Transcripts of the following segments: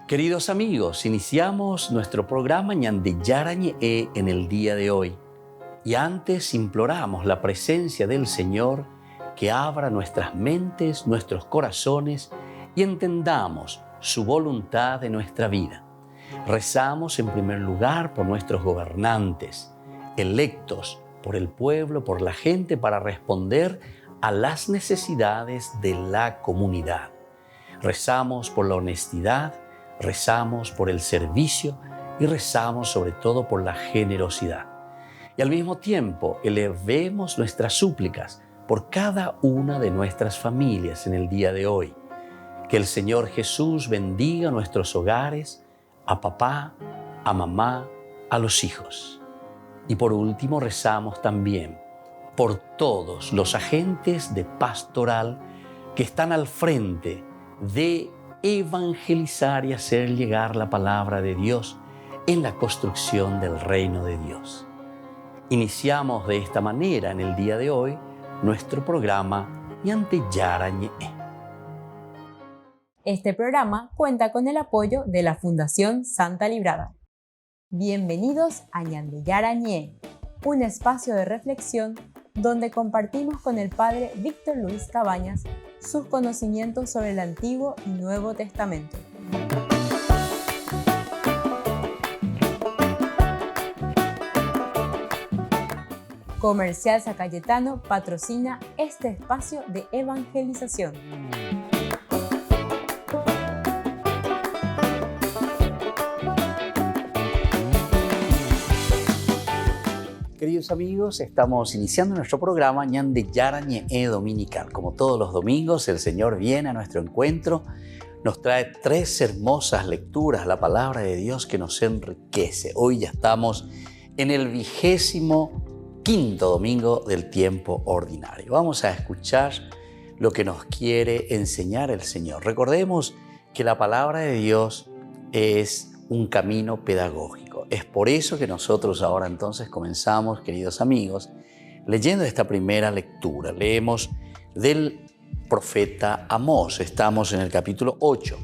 Queridos amigos, iniciamos nuestro programa Ñande Yarañe en el día de hoy. Y antes imploramos la presencia del Señor que abra nuestras mentes, nuestros corazones y entendamos su voluntad en nuestra vida. Rezamos en primer lugar por nuestros gobernantes, electos por el pueblo, por la gente, para responder a las necesidades de la comunidad. Rezamos por la honestidad, rezamos por el servicio y rezamos sobre todo por la generosidad. Y al mismo tiempo elevemos nuestras súplicas por cada una de nuestras familias en el día de hoy. Que el Señor Jesús bendiga nuestros hogares, a papá, a mamá, a los hijos. Y por último rezamos también por todos los agentes de pastoral que están al frente de evangelizar y hacer llegar la palabra de Dios en la construcción del reino de Dios. Iniciamos de esta manera en el día de hoy nuestro programa Ñande Yarañe. Este programa cuenta con el apoyo de la Fundación Santa Librada. Bienvenidos a Ñande Yarañe, un espacio de reflexión donde compartimos con el Padre Víctor Luis Cabañas sus conocimientos sobre el Antiguo y Nuevo Testamento. Comercial San Cayetano patrocina este espacio de evangelización. Queridos amigos, estamos iniciando nuestro programa Ñande Yarañe dominical. Como todos los domingos, el Señor viene a nuestro encuentro, nos trae 3 hermosas lecturas, la palabra de Dios que nos enriquece. Hoy ya estamos en el 25º domingo del tiempo ordinario. Vamos a escuchar lo que nos quiere enseñar el Señor. Recordemos que la palabra de Dios es un camino pedagógico. Es por eso que nosotros ahora entonces comenzamos, queridos amigos, leyendo esta primera lectura. Leemos del profeta Amós. Estamos en el capítulo 8,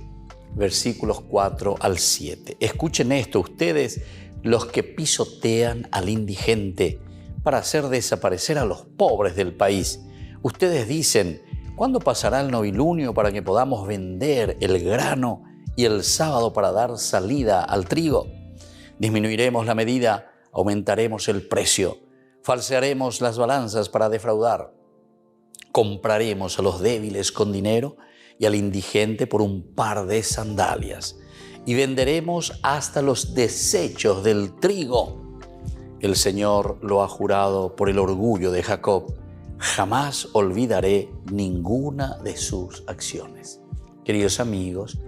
versículos 4 al 7. Escuchen esto, ustedes, los que pisotean al indigente para hacer desaparecer a los pobres del país. Ustedes dicen, ¿cuándo pasará el novilunio para que podamos vender el grano y el sábado para dar salida al trigo? Disminuiremos la medida, aumentaremos el precio, falsearemos las balanzas para defraudar. Compraremos a los débiles con dinero y al indigente por un par de sandalias. Y venderemos hasta los desechos del trigo. El Señor lo ha jurado por el orgullo de Jacob. Jamás olvidaré ninguna de sus acciones. Queridos amigos,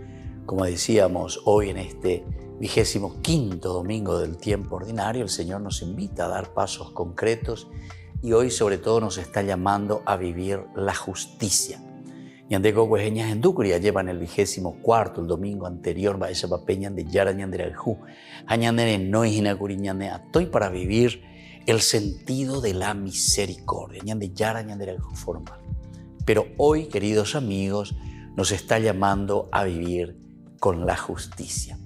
como decíamos hoy en este 25º domingo del tiempo ordinario, el Señor nos invita a dar pasos concretos y hoy sobre todo nos está llamando a vivir la justicia. Ñandeko Cuejeñas en Ducuria llevan el 24º, el domingo anterior, va esa papeña de Yara Ñanderaljú, Añandere no Ijinacuriñane atoy para vivir el sentido de la misericordia, Ñande Yara Ñanderaljú formal. Pero hoy, queridos amigos, nos está llamando a vivir con la justicia.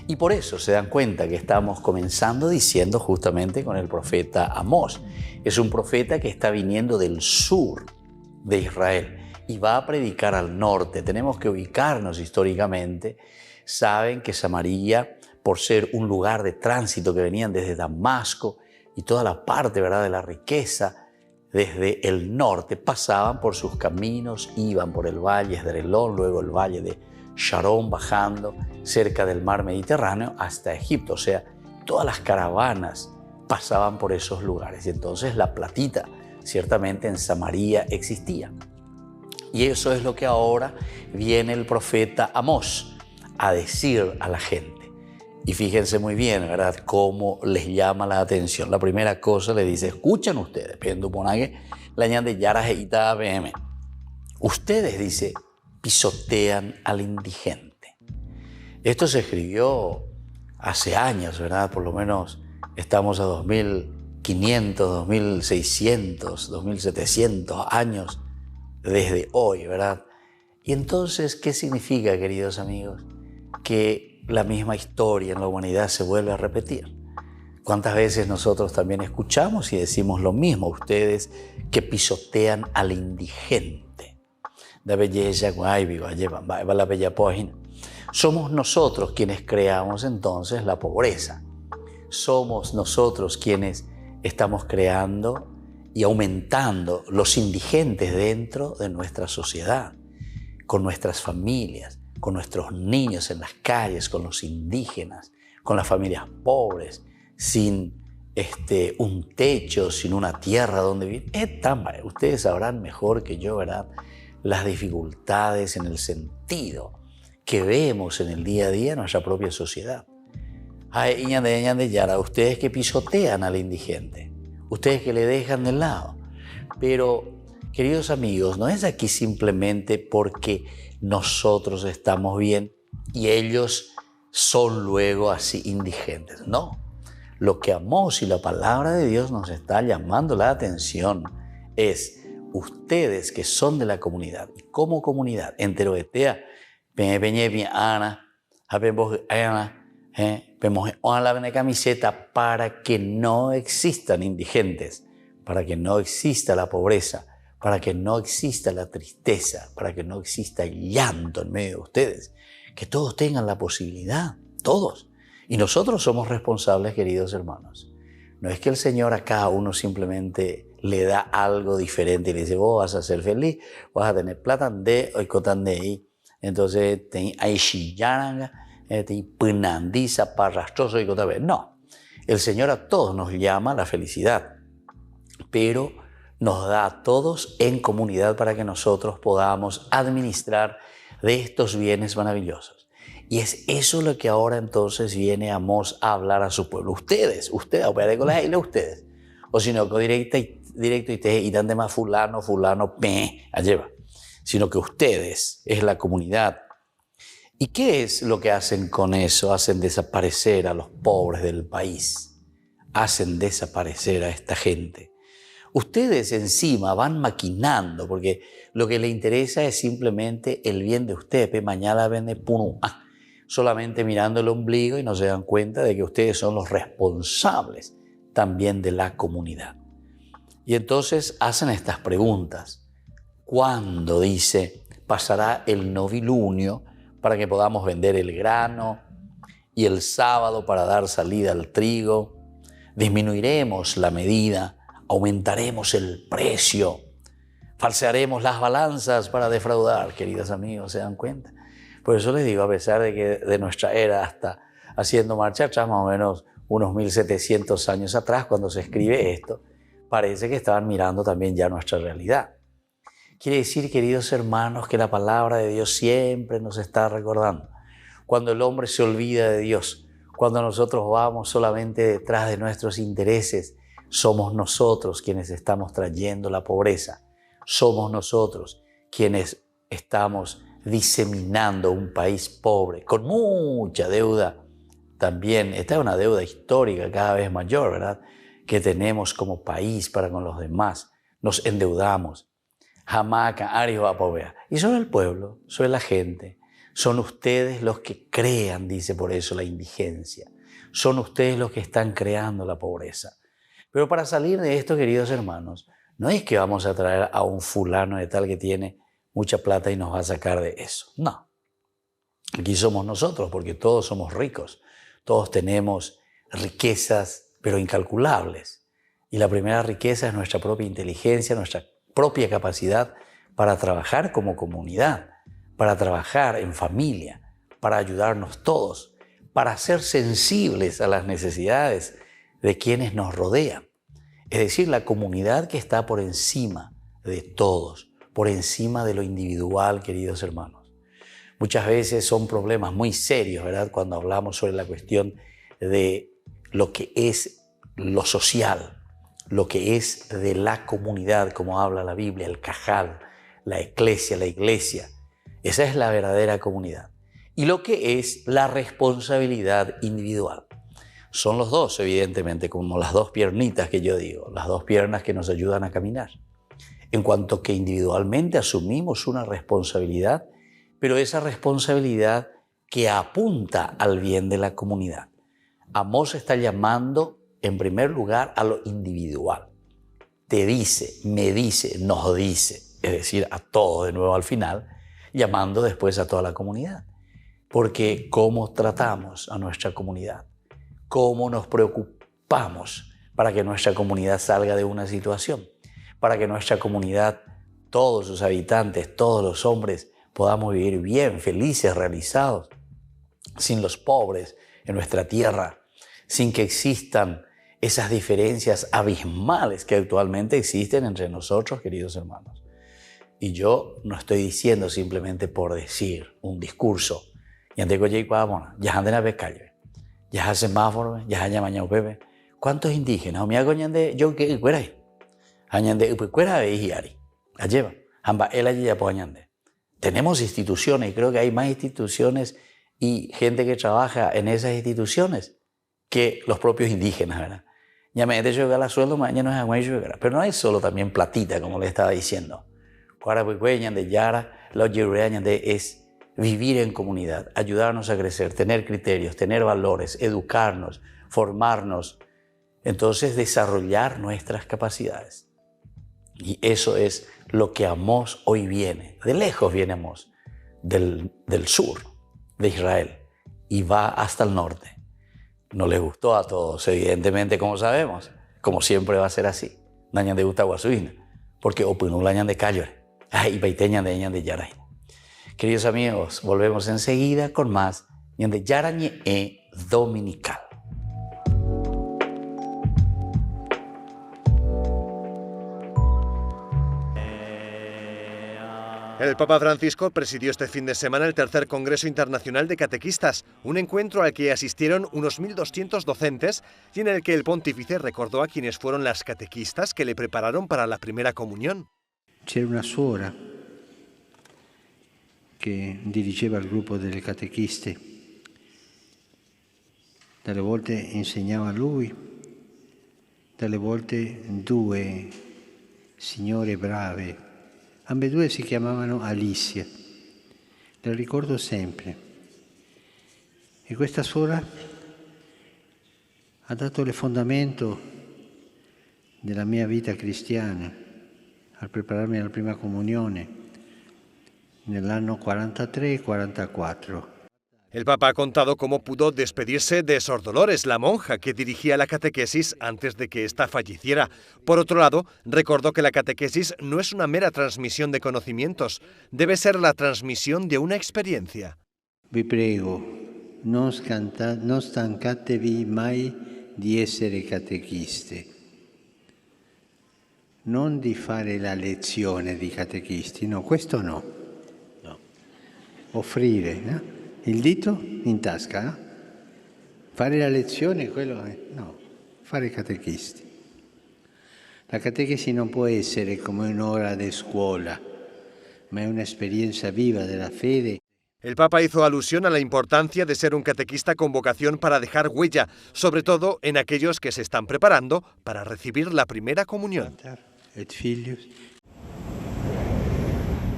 Y por eso se dan cuenta que estamos comenzando diciendo justamente con el profeta Amós. Es un profeta que está viniendo del sur de Israel y va a predicar al norte. Tenemos que ubicarnos históricamente. Saben que Samaria, por ser un lugar de tránsito que venían desde Damasco y toda la parte, ¿verdad?, de la riqueza, desde el norte, pasaban por sus caminos, iban por el valle de Esdrelón, luego el valle de Sharon, bajando cerca del mar Mediterráneo hasta Egipto. O sea, todas las caravanas pasaban por esos lugares. Y entonces la platita ciertamente en Samaria existía. Y eso es lo que ahora viene el profeta Amós a decir a la gente. Y fíjense muy bien, ¿verdad?, cómo les llama la atención. La primera cosa le dice, escuchen ustedes, la ñande Yara Heita BM. Ustedes, dice, pisotean al indigente. Esto se escribió hace años, ¿verdad? Por lo menos estamos a 2500, 2600, 2700 años desde hoy, ¿verdad? Y entonces, ¿qué significa, queridos amigos? Que la misma historia en la humanidad se vuelve a repetir. ¿Cuántas veces nosotros también escuchamos y decimos lo mismo? Ustedes que pisotean al indigente. Somos nosotros quienes creamos entonces la pobreza. Somos nosotros quienes estamos creando y aumentando los indigentes dentro de nuestra sociedad, con nuestras familias, con nuestros niños en las calles, con los indígenas, con las familias pobres, sin un techo, sin una tierra donde vivir. Ustedes sabrán mejor que yo, ¿verdad?, las dificultades en el sentido que vemos en el día a día en nuestra propia sociedad. Ustedes que pisotean al indigente, ustedes que le dejan de lado. Pero, queridos amigos, no es aquí simplemente porque nosotros estamos bien y ellos son luego así indigentes. No. Lo que Amós y la palabra de Dios nos está llamando la atención es ustedes que son de la comunidad y como comunidad enteroetea, la camiseta para que no existan indigentes, para que no exista la pobreza, para que no exista la tristeza, para que no exista el llanto en medio de ustedes, que todos tengan la posibilidad, todos. Y nosotros somos responsables, queridos hermanos. No es que el Señor a cada uno simplemente le da algo diferente y le dice, vos vas a ser feliz, vas a tener plata de hoy cotan de ahí. Entonces, hay shillaranga, pinandiza, parrastroso y cotan de. No, el Señor a todos nos llama a la felicidad, pero nos da a todos en comunidad para que nosotros podamos administrar de estos bienes maravillosos. Y es eso lo que ahora entonces viene Amós a hablar a su pueblo. Ustedes, operen con las islas ustedes. O si no, directo y tan de más fulano, allá. Sino que ustedes es la comunidad. ¿Y qué es lo que hacen con eso? Hacen desaparecer a los pobres del país. Hacen desaparecer a esta gente. Ustedes encima van maquinando, porque lo que les interesa es simplemente el bien de usted. Mañana vende punu. Solamente mirando el ombligo y no se dan cuenta de que ustedes son los responsables también de la comunidad. Y entonces hacen estas preguntas. ¿Cuándo, dice, pasará el novilunio para que podamos vender el grano y el sábado para dar salida al trigo? Disminuiremos la medida, aumentaremos el precio, falsearemos las balanzas para defraudar. Queridos amigos, ¿se dan cuenta? Por eso les digo, a pesar de que de nuestra era hasta haciendo marcha atrás, más o menos unos 1700 años atrás, cuando se escribe esto, parece que estaban mirando también ya nuestra realidad. Quiere decir, queridos hermanos, que la palabra de Dios siempre nos está recordando. Cuando el hombre se olvida de Dios, cuando nosotros vamos solamente detrás de nuestros intereses, somos nosotros quienes estamos trayendo la pobreza. Somos nosotros quienes estamos diseminando un país pobre, con mucha deuda. También, esta es una deuda histórica cada vez mayor, ¿verdad?, que tenemos como país para con los demás. Nos endeudamos. Jamaca, Arihuapovea. Y sobre el pueblo, sobre la gente. Son ustedes los que crean, dice por eso, la indigencia. Son ustedes los que están creando la pobreza. Pero para salir de esto, queridos hermanos, no es que vamos a traer a un fulano de tal que tiene mucha plata y nos va a sacar de eso. No. Aquí somos nosotros, porque todos somos ricos. Todos tenemos riquezas, pero incalculables. Y la primera riqueza es nuestra propia inteligencia, nuestra propia capacidad para trabajar como comunidad, para trabajar en familia, para ayudarnos todos, para ser sensibles a las necesidades de quienes nos rodean. Es decir, la comunidad que está por encima de todos, por encima de lo individual, queridos hermanos. Muchas veces son problemas muy serios, ¿verdad?, cuando hablamos sobre la cuestión de lo que es lo social, lo que es de la comunidad, como habla la Biblia, el cajal, la iglesia. Esa es la verdadera comunidad. Y lo que es la responsabilidad individual. Son los dos, evidentemente, como las dos piernitas que yo digo, las dos piernas que nos ayudan a caminar. En cuanto que individualmente asumimos una responsabilidad, pero esa responsabilidad que apunta al bien de la comunidad. Amós está llamando en primer lugar a lo individual. Te dice, me dice, nos dice, es decir, a todos de nuevo al final, llamando después a toda la comunidad. Porque cómo tratamos a nuestra comunidad, cómo nos preocupamos para que nuestra comunidad salga de una situación, para que nuestra comunidad, todos sus habitantes, todos los hombres, podamos vivir bien, felices, realizados, sin los pobres en nuestra tierra, sin que existan esas diferencias abismales que actualmente existen entre nosotros, queridos hermanos. Y yo no estoy diciendo simplemente por decir un discurso. Ya anden a becalle, ya hace semáforo, ya haya mañana bebé. ¿Cuántos indígenas? Me hago ñande yo que fuera ahí. Añande fuera de hiari. Alleva. Amba el allí ya poñande. Tenemos instituciones y creo que hay más instituciones y gente que trabaja en esas instituciones que los propios indígenas, ¿verdad? Ya me he dicho que la sueldo mañana no es aguayo, pero no hay solo también platita, como le estaba diciendo. Para de Yara, lo es vivir en comunidad, ayudarnos a crecer, tener criterios, tener valores, educarnos, formarnos, entonces desarrollar nuestras capacidades. Y eso es lo que Amós hoy viene. De lejos viene Amós, del sur de Israel, y va hasta el norte. No les gustó a todos, evidentemente, como sabemos, como siempre va a ser así. Nañan de gusta guasuina, porque opinulañan de Cayore, ay, baiteñan de Yaray. Queridos amigos, volvemos enseguida con más de Yarañé Dominical. El Papa Francisco presidió este fin de semana el tercer Congreso Internacional de Catequistas, un encuentro al que asistieron unos 1.200 docentes y en el que el pontífice recordó a quienes fueron las catequistas que le prepararon para la primera comunión. C'era una suora che dirigeva il gruppo delle catechiste. Dalle volte insegnava lui, dalle volte due signore brave. Ambedue si chiamavano Alicia, le ricordo sempre. E questa suora ha dato le fondamento della mia vita cristiana al prepararmi alla prima comunione nell'anno 43 e 44. El Papa ha contado cómo pudo despedirse de Sor Dolores, la monja que dirigía la catequesis antes de que ésta falleciera. Por otro lado, recordó que la catequesis no es una mera transmisión de conocimientos, debe ser la transmisión de una experiencia. Vi prego, non stancatevi mai di essere catechiste, non di fare la lezione di catechisti, no, questo no. Offrire, no? Il dito in tasca, no? Fare la lezione, quello è, no, fare catechisti. La catechesi non può essere come un'ora di scuola, ma è un'esperienza viva della fede. El Papa hizo alusión a la importancia de ser un catequista con vocación para dejar huella, sobre todo en aquellos que se están preparando para recibir la primera comunión.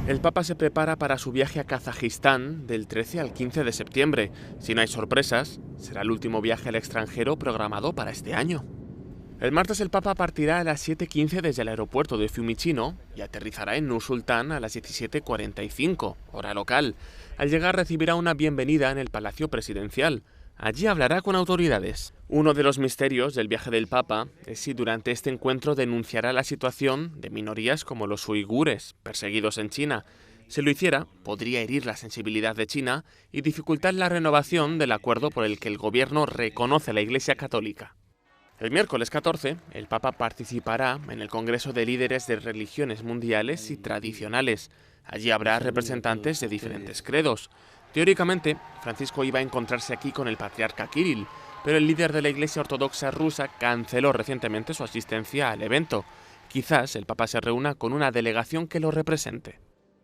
El Papa se prepara para su viaje a Kazajistán del 13 al 15 de septiembre. Si no hay sorpresas, será el último viaje al extranjero programado para este año. El martes el Papa partirá a las 7:15 desde el aeropuerto de Fiumicino y aterrizará en Nur Sultán a las 17:45, hora local. Al llegar recibirá una bienvenida en el Palacio Presidencial. Allí hablará con autoridades. Uno de los misterios del viaje del Papa es si durante este encuentro denunciará la situación de minorías como los uigures, perseguidos en China. Si lo hiciera, podría herir la sensibilidad de China y dificultar la renovación del acuerdo por el que el gobierno reconoce a la Iglesia Católica. El miércoles 14, el Papa participará en el Congreso de Líderes de Religiones Mundiales y Tradicionales. Allí habrá representantes de diferentes credos. Teóricamente, Francisco iba a encontrarse aquí con el patriarca Kirill, pero el líder de la Iglesia Ortodoxa rusa canceló recientemente su asistencia al evento. Quizás el Papa se reúna con una delegación que lo represente.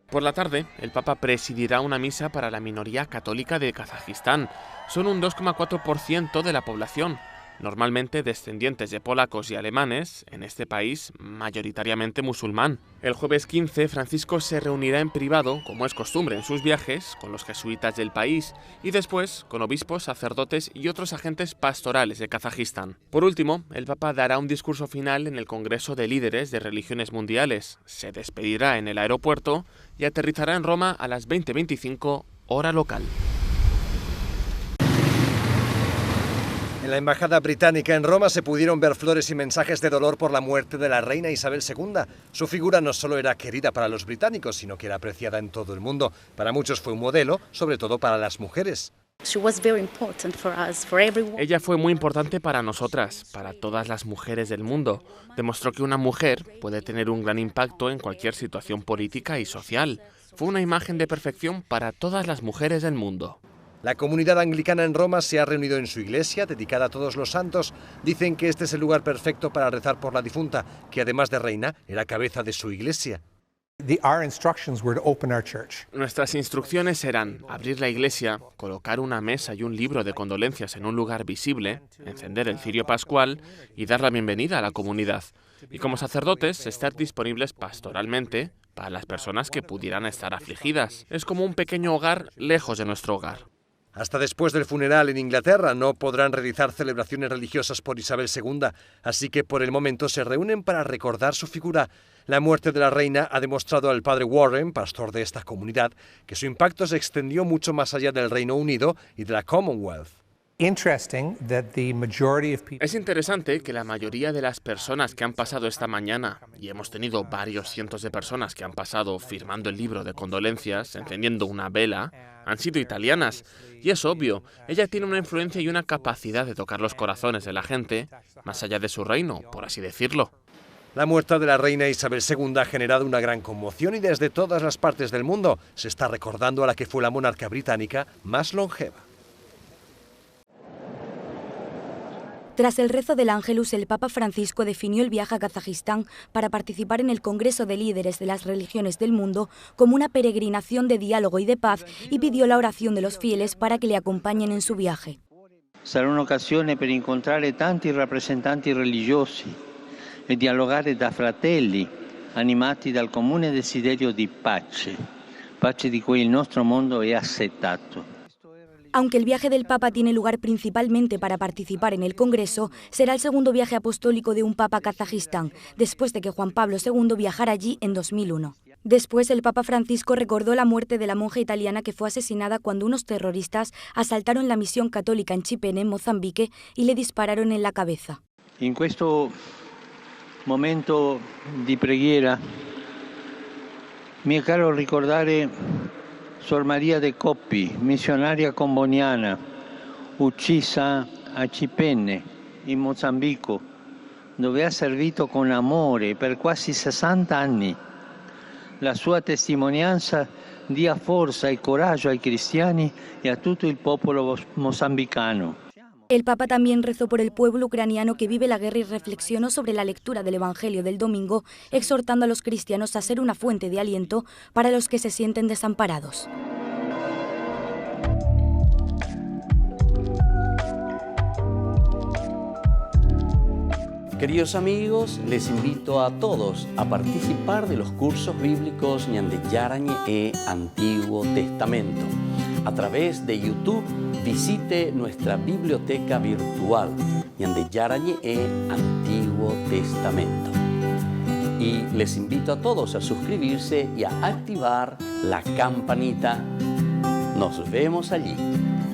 Por la tarde, el Papa presidirá una misa para la minoría católica de Kazajistán. Son un 2,4% de la población. normalmente descendientes de polacos y alemanes, en este país mayoritariamente musulmán. El jueves 15, Francisco se reunirá en privado, como es costumbre en sus viajes, con los jesuitas del país y después con obispos, sacerdotes y otros agentes pastorales de Kazajistán. Por último, el Papa dará un discurso final en el Congreso de Líderes de Religiones Mundiales, se despedirá en el aeropuerto y aterrizará en Roma a las 20:25 hora local. En la embajada británica en Roma se pudieron ver flores y mensajes de dolor por la muerte de la reina Isabel II. Su figura no solo era querida para los británicos, sino que era apreciada en todo el mundo. Para muchos fue un modelo, sobre todo para las mujeres. Ella fue muy importante para nosotras, para todas las mujeres del mundo. Demostró que una mujer puede tener un gran impacto en cualquier situación política y social. Fue una imagen de perfección para todas las mujeres del mundo. La comunidad anglicana en Roma se ha reunido en su iglesia, dedicada a todos los santos. Dicen que este es el lugar perfecto para rezar por la difunta, que además de reina, era cabeza de su iglesia. Nuestras instrucciones eran abrir la iglesia, colocar una mesa y un libro de condolencias en un lugar visible, encender el cirio pascual y dar la bienvenida a la comunidad. Y como sacerdotes, estar disponibles pastoralmente para las personas que pudieran estar afligidas. Es como un pequeño hogar lejos de nuestro hogar. Hasta después del funeral en Inglaterra no podrán realizar celebraciones religiosas por Isabel II, así que por el momento se reúnen para recordar su figura. La muerte de la reina ha demostrado al padre Warren, pastor de esta comunidad, que su impacto se extendió mucho más allá del Reino Unido y de la Commonwealth. Es interesante que la mayoría de las personas que han pasado esta mañana, y hemos tenido varios cientos de personas que han pasado firmando el libro de condolencias, encendiendo una vela, han sido italianas. Y es obvio, ella tiene una influencia y una capacidad de tocar los corazones de la gente, más allá de su reino, por así decirlo. La muerte de la reina Isabel II ha generado una gran conmoción y desde todas las partes del mundo se está recordando a la que fue la monarca británica más longeva. Tras el rezo del Ángelus, el Papa Francisco definió el viaje a Kazajistán para participar en el Congreso de Líderes de las Religiones del Mundo como una peregrinación de diálogo y de paz y pidió la oración de los fieles para que le acompañen en su viaje. Sarà un'occasione per incontrare tanti rappresentanti religiosi e dialogare da fratelli, animati dal comune desiderio di pace, pace di cui il nostro mondo è assetato. Aunque el viaje del Papa tiene lugar principalmente para participar en el Congreso, será el segundo viaje apostólico de un Papa a Kazajistán, después de que Juan Pablo II viajara allí en 2001. Después, el Papa Francisco recordó la muerte de la monja italiana que fue asesinada cuando unos terroristas asaltaron la misión católica en Chipene, en Mozambique, y le dispararon en la cabeza. In questo momento di preghiera mi è caro ricordare Sor Maria de Coppi, missionaria comboniana, uccisa a Chipene, in Mozambico, dove ha servito con amore per quasi 60 anni. La sua testimonianza dia forza e coraggio ai cristiani e a tutto il popolo mozambicano. El Papa también rezó por el pueblo ucraniano que vive la guerra y reflexionó sobre la lectura del Evangelio del domingo, exhortando a los cristianos a ser una fuente de aliento para los que se sienten desamparados. Queridos amigos, les invito a todos a participar de los cursos bíblicos Ñande Yarañe e Antiguo Testamento. A través de YouTube, visite nuestra biblioteca virtual Ñande Yarañe e Antiguo Testamento. Y les invito a todos a suscribirse y a activar la campanita. Nos vemos allí.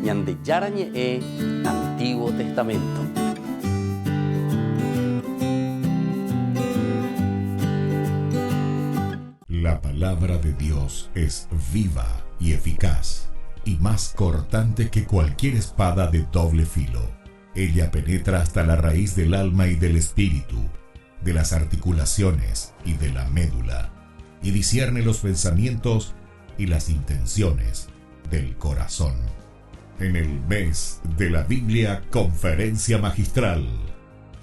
Ñande Yarañe e Antiguo Testamento. La palabra de Dios es viva y eficaz, y más cortante que cualquier espada de doble filo. Ella penetra hasta la raíz del alma y del espíritu, de las articulaciones y de la médula, y discierne los pensamientos y las intenciones del corazón. En el mes de la Biblia, Conferencia Magistral.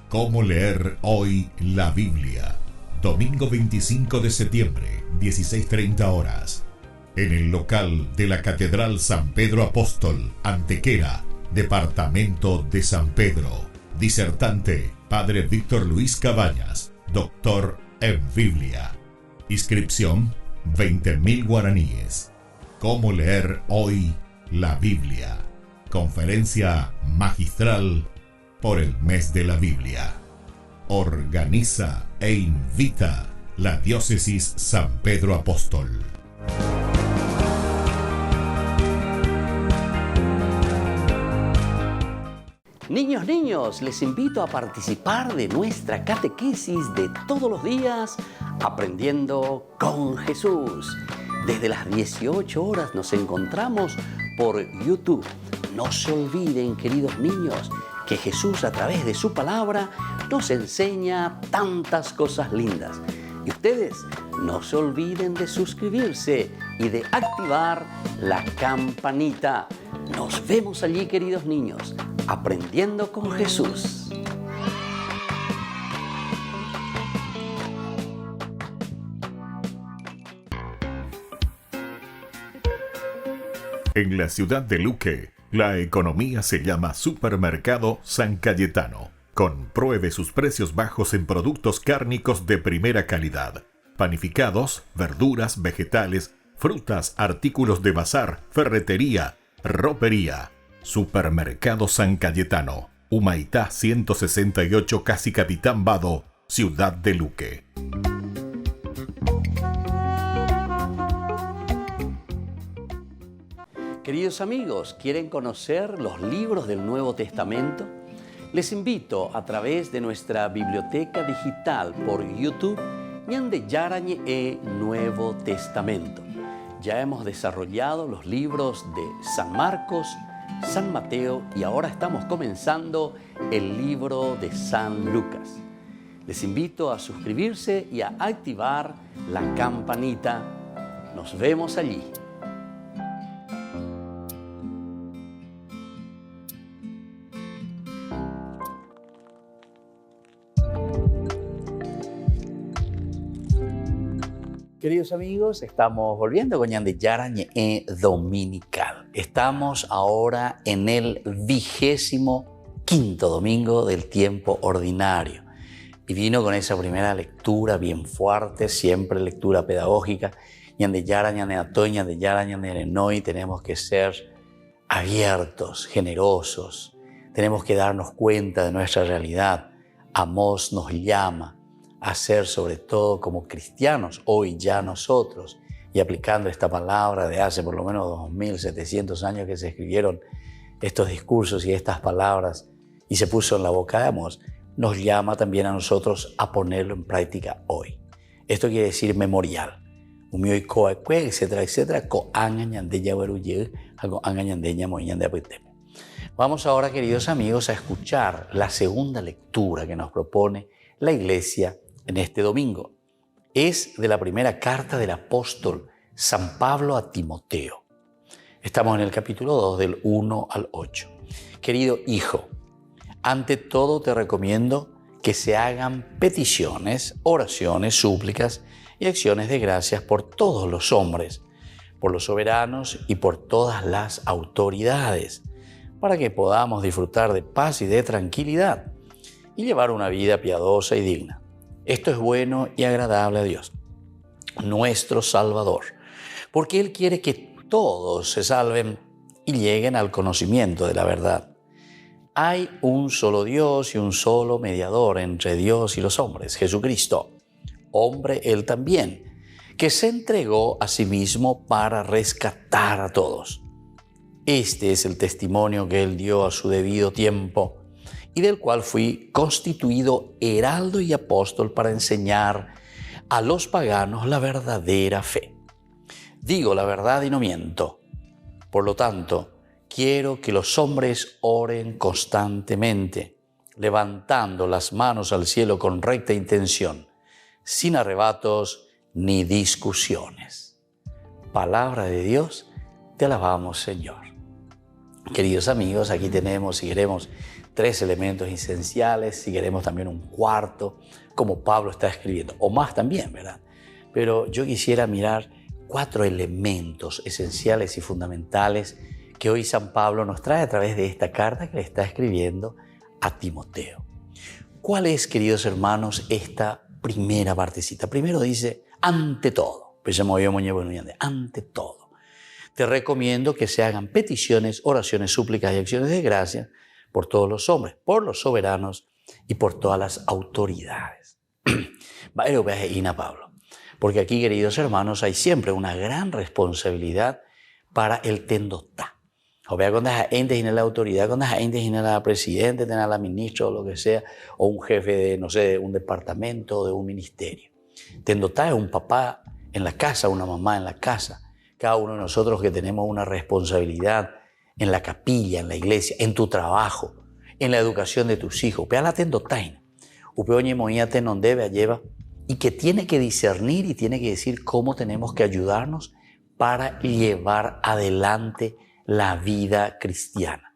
¿Cómo leer hoy la Biblia? Domingo 25 de septiembre, 16:30 horas. En el local de la Catedral San Pedro Apóstol, Antequera, Departamento de San Pedro. Disertante, Padre Víctor Luis Cabañas, doctor en Biblia. Inscripción, 20.000 guaraníes. ¿Cómo leer hoy la Biblia? Conferencia magistral por el mes de la Biblia. Organiza e invita la Diócesis San Pedro Apóstol. Niños, les invito a participar de nuestra catequesis de todos los días, Aprendiendo con Jesús. Desde las 18 horas nos encontramos por YouTube. No se olviden, queridos niños, que Jesús a través de su palabra nos enseña tantas cosas lindas. Y ustedes no se olviden de suscribirse y de activar la campanita. Nos vemos allí, queridos niños, Aprendiendo con Jesús. En la ciudad de Luque, la economía se llama Supermercado San Cayetano. Compruebe sus precios bajos en productos cárnicos de primera calidad. Panificados, verduras, vegetales, frutas, artículos de bazar, ferretería, ropería. Supermercado San Cayetano, Humaitá 168, Casi Capitán Vado, Ciudad de Luque. Queridos amigos, ¿quieren conocer los libros del Nuevo Testamento? Les invito a través de nuestra biblioteca digital por YouTube, Ñande Yarañe Nuevo Testamento. Ya hemos desarrollado los libros de San Marcos, San Mateo y ahora estamos comenzando el libro de San Lucas. Les invito a suscribirse y a activar la campanita. Nos vemos allí. Queridos amigos, estamos volviendo con Ñande Yarañe Dominical. Estamos ahora en el 25º domingo del tiempo ordinario. Y vino con esa primera lectura bien fuerte, siempre lectura pedagógica. Ñande Yarañe Atoy, Ñande Yarañe Noy. Tenemos que ser abiertos, generosos. Tenemos que darnos cuenta de nuestra realidad. Amós nos llama a ser sobre todo como cristianos, hoy ya nosotros, y aplicando esta palabra de hace por lo menos 2700 años que se escribieron estos discursos y estas palabras y se puso en la boca de Amós, nos llama también a nosotros a ponerlo en práctica hoy. Esto quiere decir memorial. Etcétera. Vamos ahora, queridos amigos, a escuchar la segunda lectura que nos propone la Iglesia en este domingo. Es de la primera carta del apóstol San Pablo a Timoteo. Estamos en el capítulo 2 del 1 al 8. Querido hijo, ante todo te recomiendo que se hagan peticiones, oraciones, súplicas y acciones de gracias por todos los hombres, por los soberanos y por todas las autoridades, para que podamos disfrutar de paz y de tranquilidad y llevar una vida piadosa y digna. Esto es bueno y agradable a Dios, nuestro Salvador, porque Él quiere que todos se salven y lleguen al conocimiento de la verdad. Hay un solo Dios y un solo mediador entre Dios y los hombres, Jesucristo, hombre Él también, que se entregó a sí mismo para rescatar a todos. Este es el testimonio que Él dio a su debido tiempo, y del cual fui constituido heraldo y apóstol para enseñar a los paganos la verdadera fe. Digo la verdad y no miento. Por lo tanto, quiero que los hombres oren constantemente, levantando las manos al cielo con recta intención, sin arrebatos ni discusiones. Palabra de Dios, te alabamos, Señor. Queridos amigos, aquí tenemos, si queremos, 3 elementos esenciales, si queremos también un cuarto, como Pablo está escribiendo, o más también, ¿verdad? Pero yo quisiera mirar 4 elementos esenciales y fundamentales que hoy San Pablo nos trae a través de esta carta que le está escribiendo a Timoteo. ¿Cuál es, queridos hermanos, esta primera partecita? Primero dice, ante todo. Ante todo. Te recomiendo que se hagan peticiones, oraciones, súplicas y acciones de gracia por todos los hombres, por los soberanos y por todas las autoridades. Pablo. Porque aquí, queridos hermanos, hay siempre una gran responsabilidad para el tendotá. O vea cuando hay gente en la autoridad, cuando hay gente en la presidente, en la ministra o lo que sea, o un jefe de, no sé, de un departamento o de un ministerio. Tendotá es un papá en la casa, una mamá en la casa. Cada uno de nosotros que tenemos una responsabilidad en la capilla, en la iglesia, en tu trabajo, en la educación de tus hijos. Vea la tendotaina. Upeoñe moíate non debe lleva y que tiene que discernir y tiene que decir cómo tenemos que ayudarnos para llevar adelante la vida cristiana,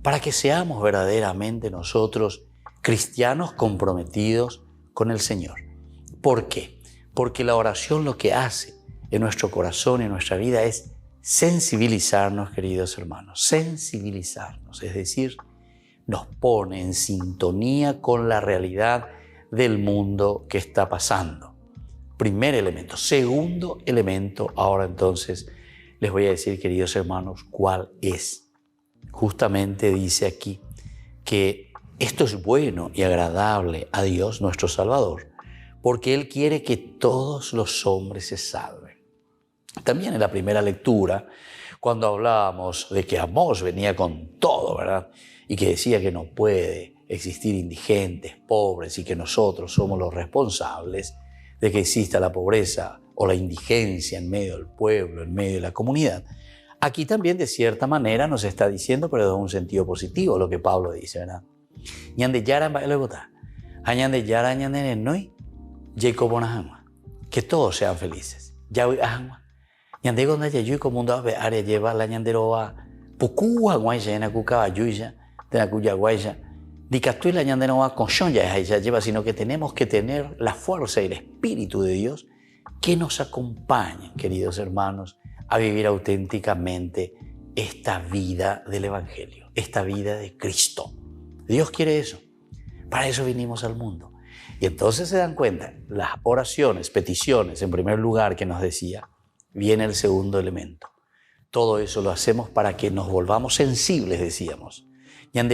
para que seamos verdaderamente nosotros cristianos comprometidos con el Señor. ¿Por qué? Porque la oración lo que hace en nuestro corazón y en nuestra vida es sensibilizarnos, queridos hermanos, sensibilizarnos, es decir, nos pone en sintonía con la realidad del mundo que está pasando. Primer elemento. Segundo elemento, ahora entonces les voy a decir, queridos hermanos, cuál es. Justamente dice aquí que esto es bueno y agradable a Dios, nuestro Salvador, porque Él quiere que todos los hombres se salven. También en la primera lectura, cuando hablábamos de que Amós venía con todo, ¿verdad? Y que decía que no puede existir indigentes, pobres, y que nosotros somos los responsables de que exista la pobreza o la indigencia en medio del pueblo, en medio de la comunidad. Aquí también, de cierta manera, nos está diciendo, pero en un sentido positivo, lo que Pablo dice, ¿verdad? Que todos sean felices. Sino que tenemos que tener la fuerza y el Espíritu de Dios que nos acompañen, queridos hermanos, a vivir auténticamente esta vida del Evangelio, esta vida de Cristo. Dios quiere eso. Para eso vinimos al mundo. Y entonces se dan cuenta, las oraciones, peticiones, en primer lugar, que nos decía, viene el segundo elemento. Todo eso lo hacemos para que nos volvamos sensibles, decíamos. Y en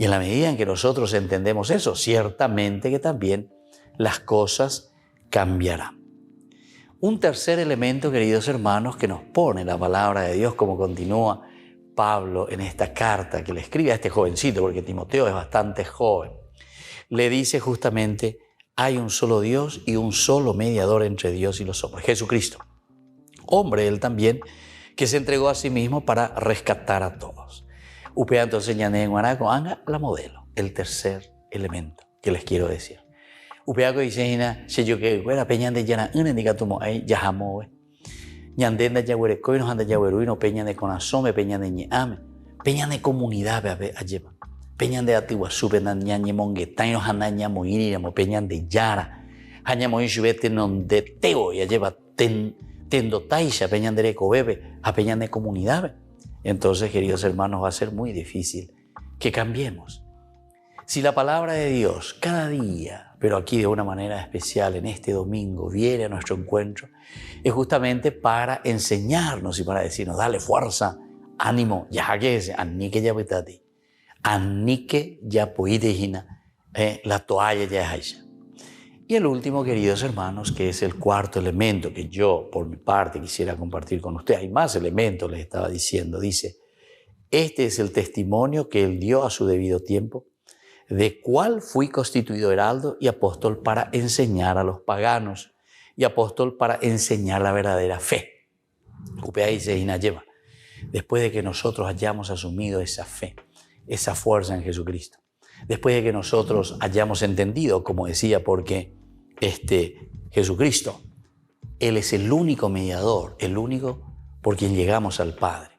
la medida en que nosotros entendemos eso, ciertamente que también las cosas cambiarán. Un tercer elemento, queridos hermanos, que nos pone la palabra de Dios, como continúa Pablo en esta carta que le escribe a este jovencito, porque Timoteo es bastante joven, le dice justamente, hay un solo Dios y un solo mediador entre Dios y los hombres, Jesucristo. Hombre, él también, que se entregó a sí mismo para rescatar a todos. Upea entonces ñane en guanaco, anga la modelo, el tercer elemento que les quiero decir. Upea dice, si yo que fuera peñan de llana, un indicatumo ahí, ya jamove. Ñandenda yahuere coinos anda yahueruino, peñan de conasome, peñan de ñame, peñan de comunidad, alleva. Peñan de Atiguazú, peñan de ñañe monguetainos, anda ñamoiri, peñan de yara, hañamoin shubete non de teo, y alleva tendo taisha, peñan de recobebe, a peñan de comunidad. Entonces, queridos hermanos, va a ser muy difícil que cambiemos. Si la palabra de Dios cada día, pero aquí de una manera especial en este domingo, viene a nuestro encuentro, es justamente para enseñarnos y para decirnos, dale fuerza, ánimo, ya que es, anique ya petati, anique ya poitejina, la toalla ya es. Y el último, queridos hermanos, que es el cuarto elemento que yo, por mi parte, quisiera compartir con ustedes. Hay más elementos, les estaba diciendo. Dice, este es el testimonio que él dio a su debido tiempo, de cuál fui constituido heraldo y apóstol para enseñar a los paganos y apóstol para enseñar la verdadera fe. Después de que nosotros hayamos asumido esa fe, esa fuerza en Jesucristo, después de que nosotros hayamos entendido, como decía, porque Jesucristo, Él es el único mediador, el único por quien llegamos al Padre.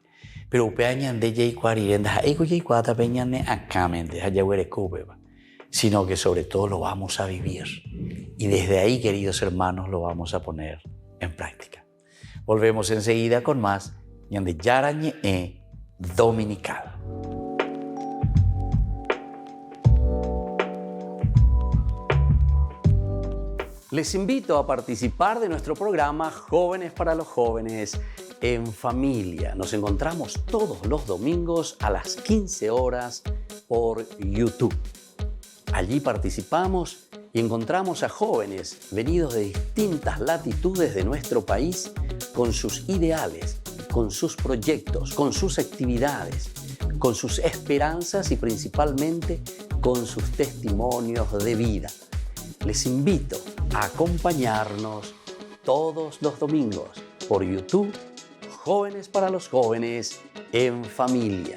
Pero sino que sobre todo lo vamos a vivir. Y desde ahí, queridos hermanos, lo vamos a poner en práctica. Volvemos enseguida con más Ñande Yara Ñe'e Dominical. Les invito a participar de nuestro programa Jóvenes para los Jóvenes en Familia. Nos encontramos todos los domingos a las 15 horas por YouTube. Allí participamos y encontramos a jóvenes venidos de distintas latitudes de nuestro país con sus ideales, con sus proyectos, con sus actividades, con sus esperanzas y principalmente con sus testimonios de vida. Les invito a acompañarnos todos los domingos por YouTube, Jóvenes para los Jóvenes en Familia.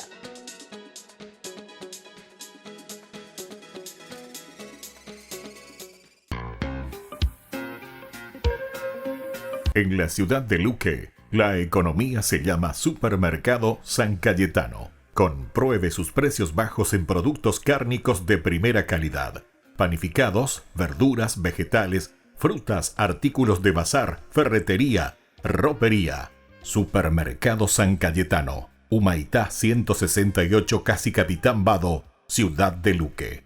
En la ciudad de Luque, la economía se llama Supermercado San Cayetano. Compruebe sus precios bajos en productos cárnicos de primera calidad. Panificados, verduras, vegetales, frutas, artículos de bazar, ferretería, ropería. Supermercado San Cayetano, Humaitá 168, Casi Capitán Vado, ciudad de Luque.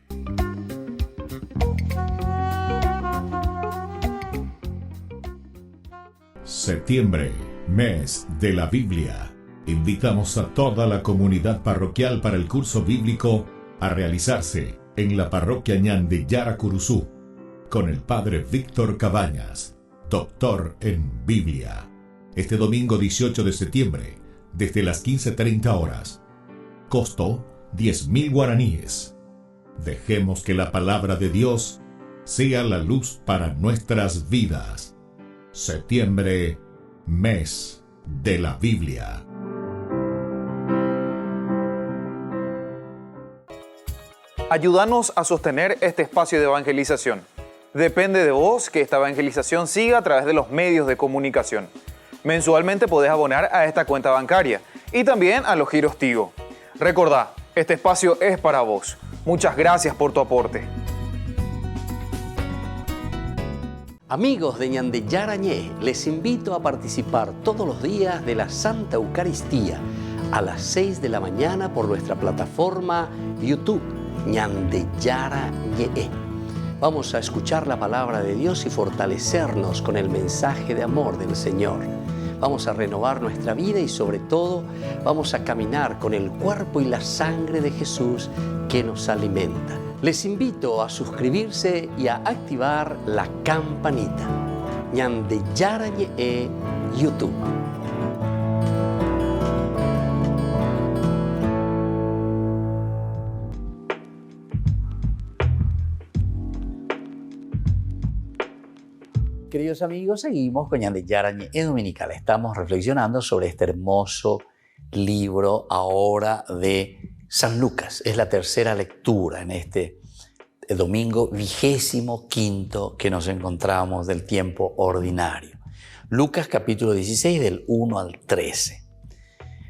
Septiembre, mes de la Biblia. Invitamos a toda la comunidad parroquial para el curso bíblico a realizarse en la parroquia Ñande Yara Curuzú con el padre Víctor Cabañas, doctor en Biblia. Este domingo 18 de septiembre, desde las 15:30 horas. Costo 10.000 guaraníes. Dejemos que la palabra de Dios sea la luz para nuestras vidas. Septiembre, mes de la Biblia. Ayúdanos a sostener este espacio de evangelización. Depende de vos que esta evangelización siga a través de los medios de comunicación. Mensualmente podés abonar a esta cuenta bancaria y también a los giros Tigo. Recordá, este espacio es para vos. Muchas gracias por tu aporte. Amigos de Ñande Yara Ñe'e, les invito a participar todos los días de la Santa Eucaristía a las 6 de la mañana por nuestra plataforma YouTube, Ñande Yara Ñe'e. Vamos a escuchar la palabra de Dios y fortalecernos con el mensaje de amor del Señor. Vamos a renovar nuestra vida y sobre todo vamos a caminar con el cuerpo y la sangre de Jesús que nos alimenta. Les invito a suscribirse y a activar la campanita. Ñande Yara Ñe'e YouTube. Queridos amigos, seguimos con Ñande Yara Ñe'e Dominical. Estamos reflexionando sobre este hermoso libro ahora de San Lucas. Es la tercera lectura en este domingo 25 que nos encontramos del tiempo ordinario. Lucas capítulo 16 del 1 al 13.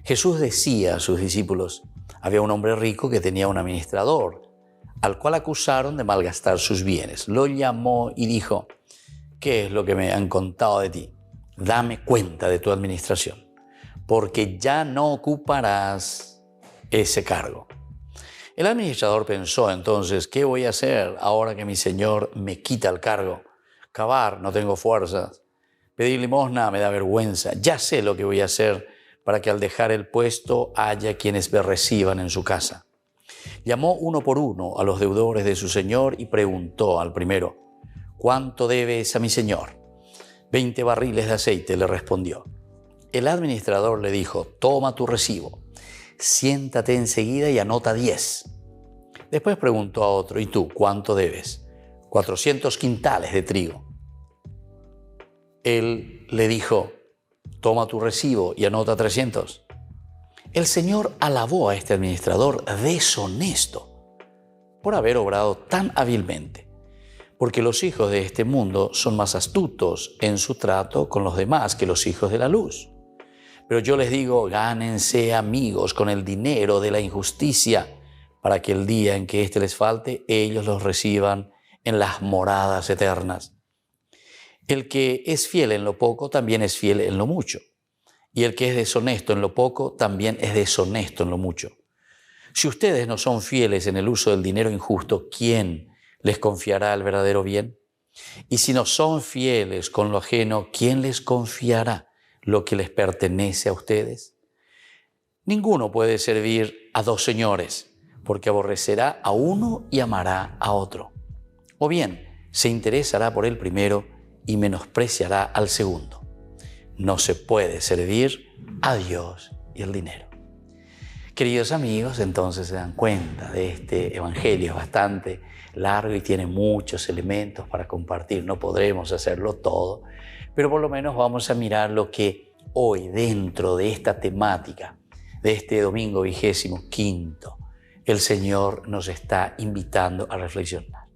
Jesús decía a sus discípulos: había un hombre rico que tenía un administrador, al cual acusaron de malgastar sus bienes. Lo llamó y dijo: ¿qué es lo que me han contado de ti? Dame cuenta de tu administración, porque ya no ocuparás ese cargo. El administrador pensó entonces: ¿qué voy a hacer ahora que mi señor me quita el cargo? Cavar, no tengo fuerzas. Pedir limosna me da vergüenza. Ya sé lo que voy a hacer para que al dejar el puesto haya quienes me reciban en su casa. Llamó uno por uno a los deudores de su señor y preguntó al primero: ¿cuánto debes a mi señor? 20 barriles de aceite, le respondió. El administrador le dijo: toma tu recibo, siéntate enseguida y anota 10. Después preguntó a otro: ¿y tú cuánto debes? 400 quintales de trigo. Él le dijo: toma tu recibo y anota 300. El Señor alabó a este administrador deshonesto por haber obrado tan hábilmente, porque los hijos de este mundo son más astutos en su trato con los demás que los hijos de la luz. Pero yo les digo: gánense amigos con el dinero de la injusticia, para que el día en que éste les falte, ellos los reciban en las moradas eternas. El que es fiel en lo poco, también es fiel en lo mucho. Y el que es deshonesto en lo poco, también es deshonesto en lo mucho. Si ustedes no son fieles en el uso del dinero injusto, ¿quién les confiará el verdadero bien? Y si no son fieles con lo ajeno, ¿quién les confiará lo que les pertenece a ustedes? Ninguno puede servir a dos señores, porque aborrecerá a uno y amará a otro. O bien, se interesará por el primero y menospreciará al segundo. No se puede servir a Dios y el dinero. Queridos amigos, entonces se dan cuenta de este evangelio, es bastante largo y tiene muchos elementos para compartir. No podremos hacerlo todo, pero por lo menos vamos a mirar lo que hoy, dentro de esta temática, de este domingo 25, el Señor nos está invitando a reflexionar.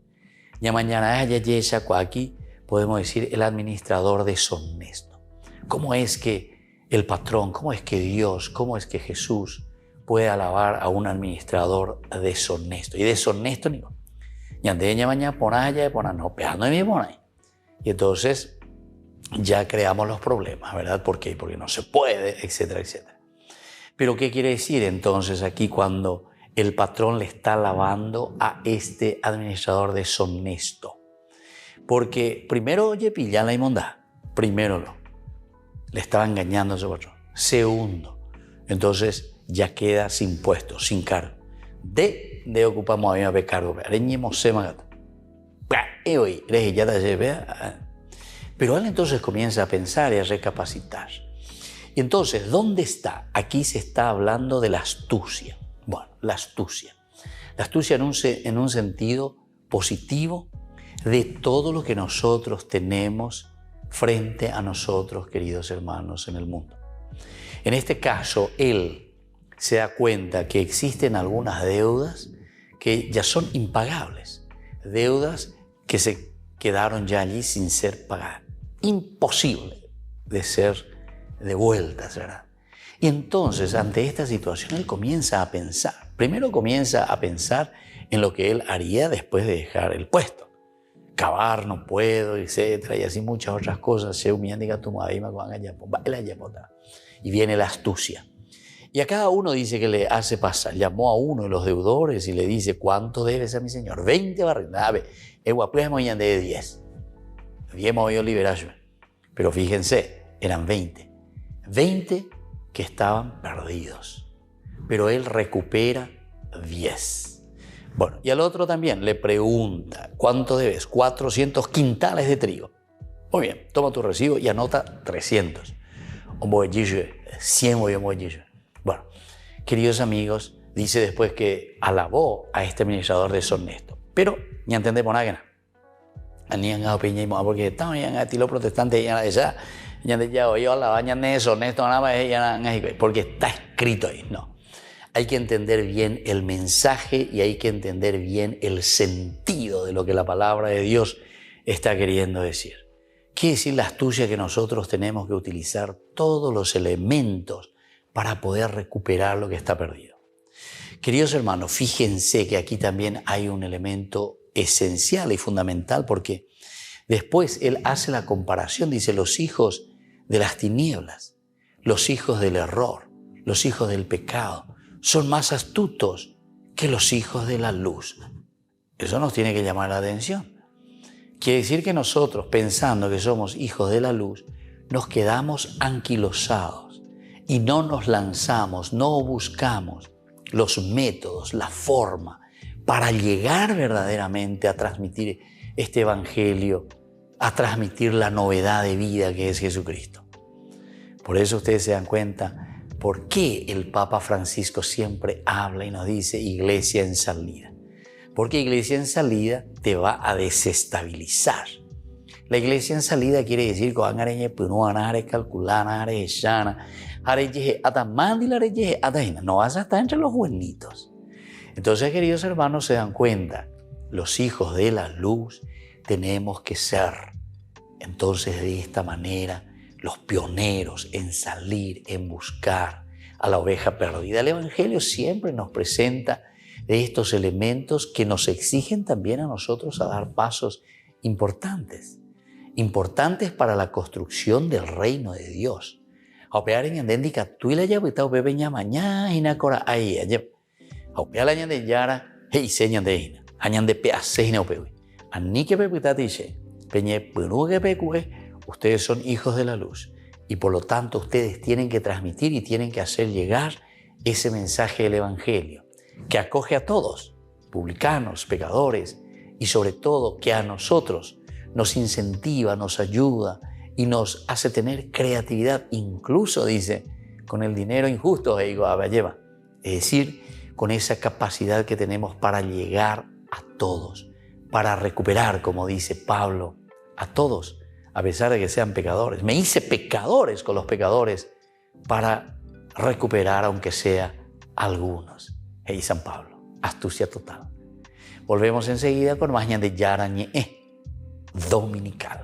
Ya mañana aquí podemos decir el administrador deshonesto. ¿Cómo es que el patrón, cómo es que Dios, cómo es que Jesús puede alabar a un administrador deshonesto? Y deshonesto ni mañana y entonces ya creamos los problemas, ¿verdad? ¿Por qué? Porque no se puede, etcétera, etcétera. Pero ¿qué quiere decir entonces aquí cuando el patrón le está alabando a este administrador deshonesto? Porque primero, oye, pilla la inmundad. Primero le estaba engañando a su patrón. Segundo, entonces ya queda sin puesto, sin cargo. De ocupamos a mí a pecargo. Pero él entonces comienza a pensar y a recapacitar. Y entonces, ¿dónde está? Aquí se está hablando de la astucia. Bueno, la astucia. La astucia en un sentido positivo de todo lo que nosotros tenemos frente a nosotros, queridos hermanos, en el mundo. En este caso, él se da cuenta que existen algunas deudas que ya son impagables, deudas que se quedaron ya allí sin ser pagadas, imposible de ser devueltas, ¿verdad? Y entonces, ante esta situación, él comienza a pensar. Primero comienza a pensar en lo que él haría después de dejar el puesto. Cavar no puedo, etcétera, y así muchas otras cosas. Y viene la astucia. Y a cada uno dice que le hace pasar. Llamó a uno de los deudores y le dice, ¿cuánto debes a mi señor? 20 barriles. A ver, de 10. 10 me voy a liberar. Pero fíjense, eran 20. 20 que estaban perdidos. Pero él recupera 10. Bueno, y al otro también le pregunta, ¿cuánto debes? 400 quintales de trigo. Muy bien, toma tu recibo y anota 300. 100 Bueno, queridos amigos, dice después que alabó a este administrador deshonesto. Pero ya entendemos nada. Porque estamos en estilo protestante, porque está escrito ahí. No. Hay que entender bien el mensaje y hay que entender bien el sentido de lo que la palabra de Dios está queriendo decir. Quiere decir la astucia que nosotros tenemos que utilizar todos los elementos para poder recuperar lo que está perdido. Queridos hermanos, fíjense que aquí también hay un elemento esencial y fundamental porque después él hace la comparación, dice los hijos de las tinieblas, los hijos del error, los hijos del pecado, son más astutos que los hijos de la luz. Eso nos tiene que llamar la atención. Quiere decir que nosotros, pensando que somos hijos de la luz, nos quedamos anquilosados y no nos lanzamos, no buscamos los métodos, la forma para llegar verdaderamente a transmitir este evangelio, a transmitir la novedad de vida que es Jesucristo. Por eso ustedes se dan cuenta por qué el Papa Francisco siempre habla y nos dice iglesia en salida. Porque iglesia en salida te va a desestabilizar. La iglesia en salida quiere decir que no vas a estar entre los buenitos. Entonces, queridos hermanos, se dan cuenta, los hijos de la luz tenemos que ser, entonces, de esta manera, los pioneros en salir, en buscar a la oveja perdida. El Evangelio siempre nos presenta de estos elementos que nos exigen también a nosotros a dar pasos importantes para la construcción del reino de Dios. Haupear en Andéndica, tú y la llave, está bebeña mañana y nacora ahí. Haupear la ñande yara, hey, señan de hina. Añan de peace y no pewe. Ani que pepuita dice, peñe punugue pecue, ustedes son hijos de la luz. Y por lo tanto, ustedes tienen que transmitir y tienen que hacer llegar ese mensaje del Evangelio, que acoge a todos, publicanos, pecadores, y sobre todo que a nosotros nos incentiva, nos ayuda y nos hace tener creatividad, incluso, dice, con el dinero injusto, es decir, con esa capacidad que tenemos para llegar a todos, para recuperar, como dice Pablo, a todos, a pesar de que sean pecadores. Me hice pecadores con los pecadores para recuperar, aunque sea algunos. Hey, San Pablo, astucia total. Volvemos enseguida con más de Yara Ñe'e Dominical.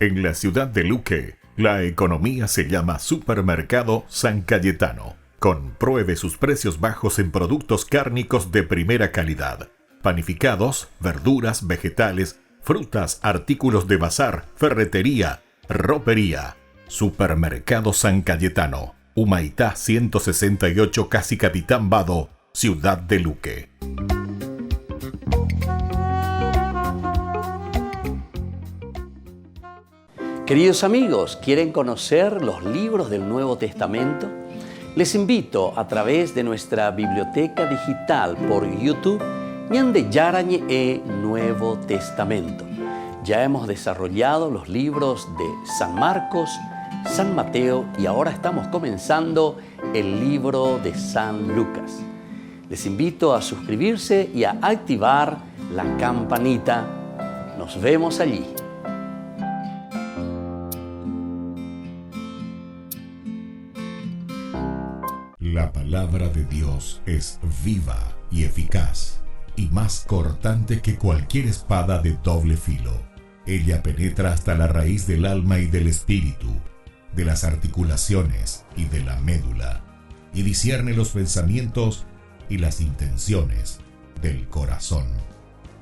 En la ciudad de Luque, la economía se llama Supermercado San Cayetano. Compruebe sus precios bajos en productos cárnicos de primera calidad. Panificados, verduras, vegetales, frutas, artículos de bazar, ferretería, ropería. Supermercado San Cayetano, Humaitá 168, Casi Capitán Vado, ciudad de Luque. Queridos amigos, ¿quieren conocer los libros del Nuevo Testamento? Les invito a través de nuestra biblioteca digital por YouTube, Ñande Yara Ñe'e Nuevo Testamento. Ya hemos desarrollado los libros de San Marcos, San Mateo y ahora estamos comenzando el libro de San Lucas. Les invito a suscribirse y a activar la campanita. Nos vemos allí. La palabra de Dios es viva y eficaz, y más cortante que cualquier espada de doble filo. Ella penetra hasta la raíz del alma y del espíritu, de las articulaciones y de la médula, y discierne los pensamientos y las intenciones del corazón.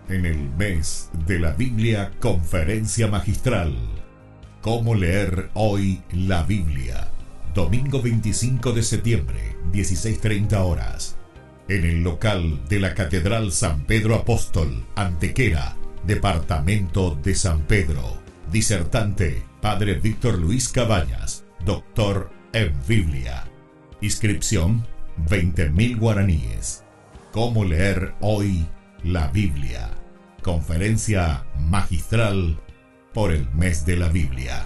En el mes de la Biblia, Conferencia Magistral. ¿Cómo leer hoy la Biblia? Domingo 25 de septiembre, 16:30 horas. En el local de la Catedral San Pedro Apóstol, Antequera, Departamento de San Pedro. Disertante, Padre Víctor Luis Cabañas, doctor en Biblia. Inscripción, 20.000 guaraníes. ¿Cómo leer hoy la Biblia? Conferencia magistral por el mes de la Biblia.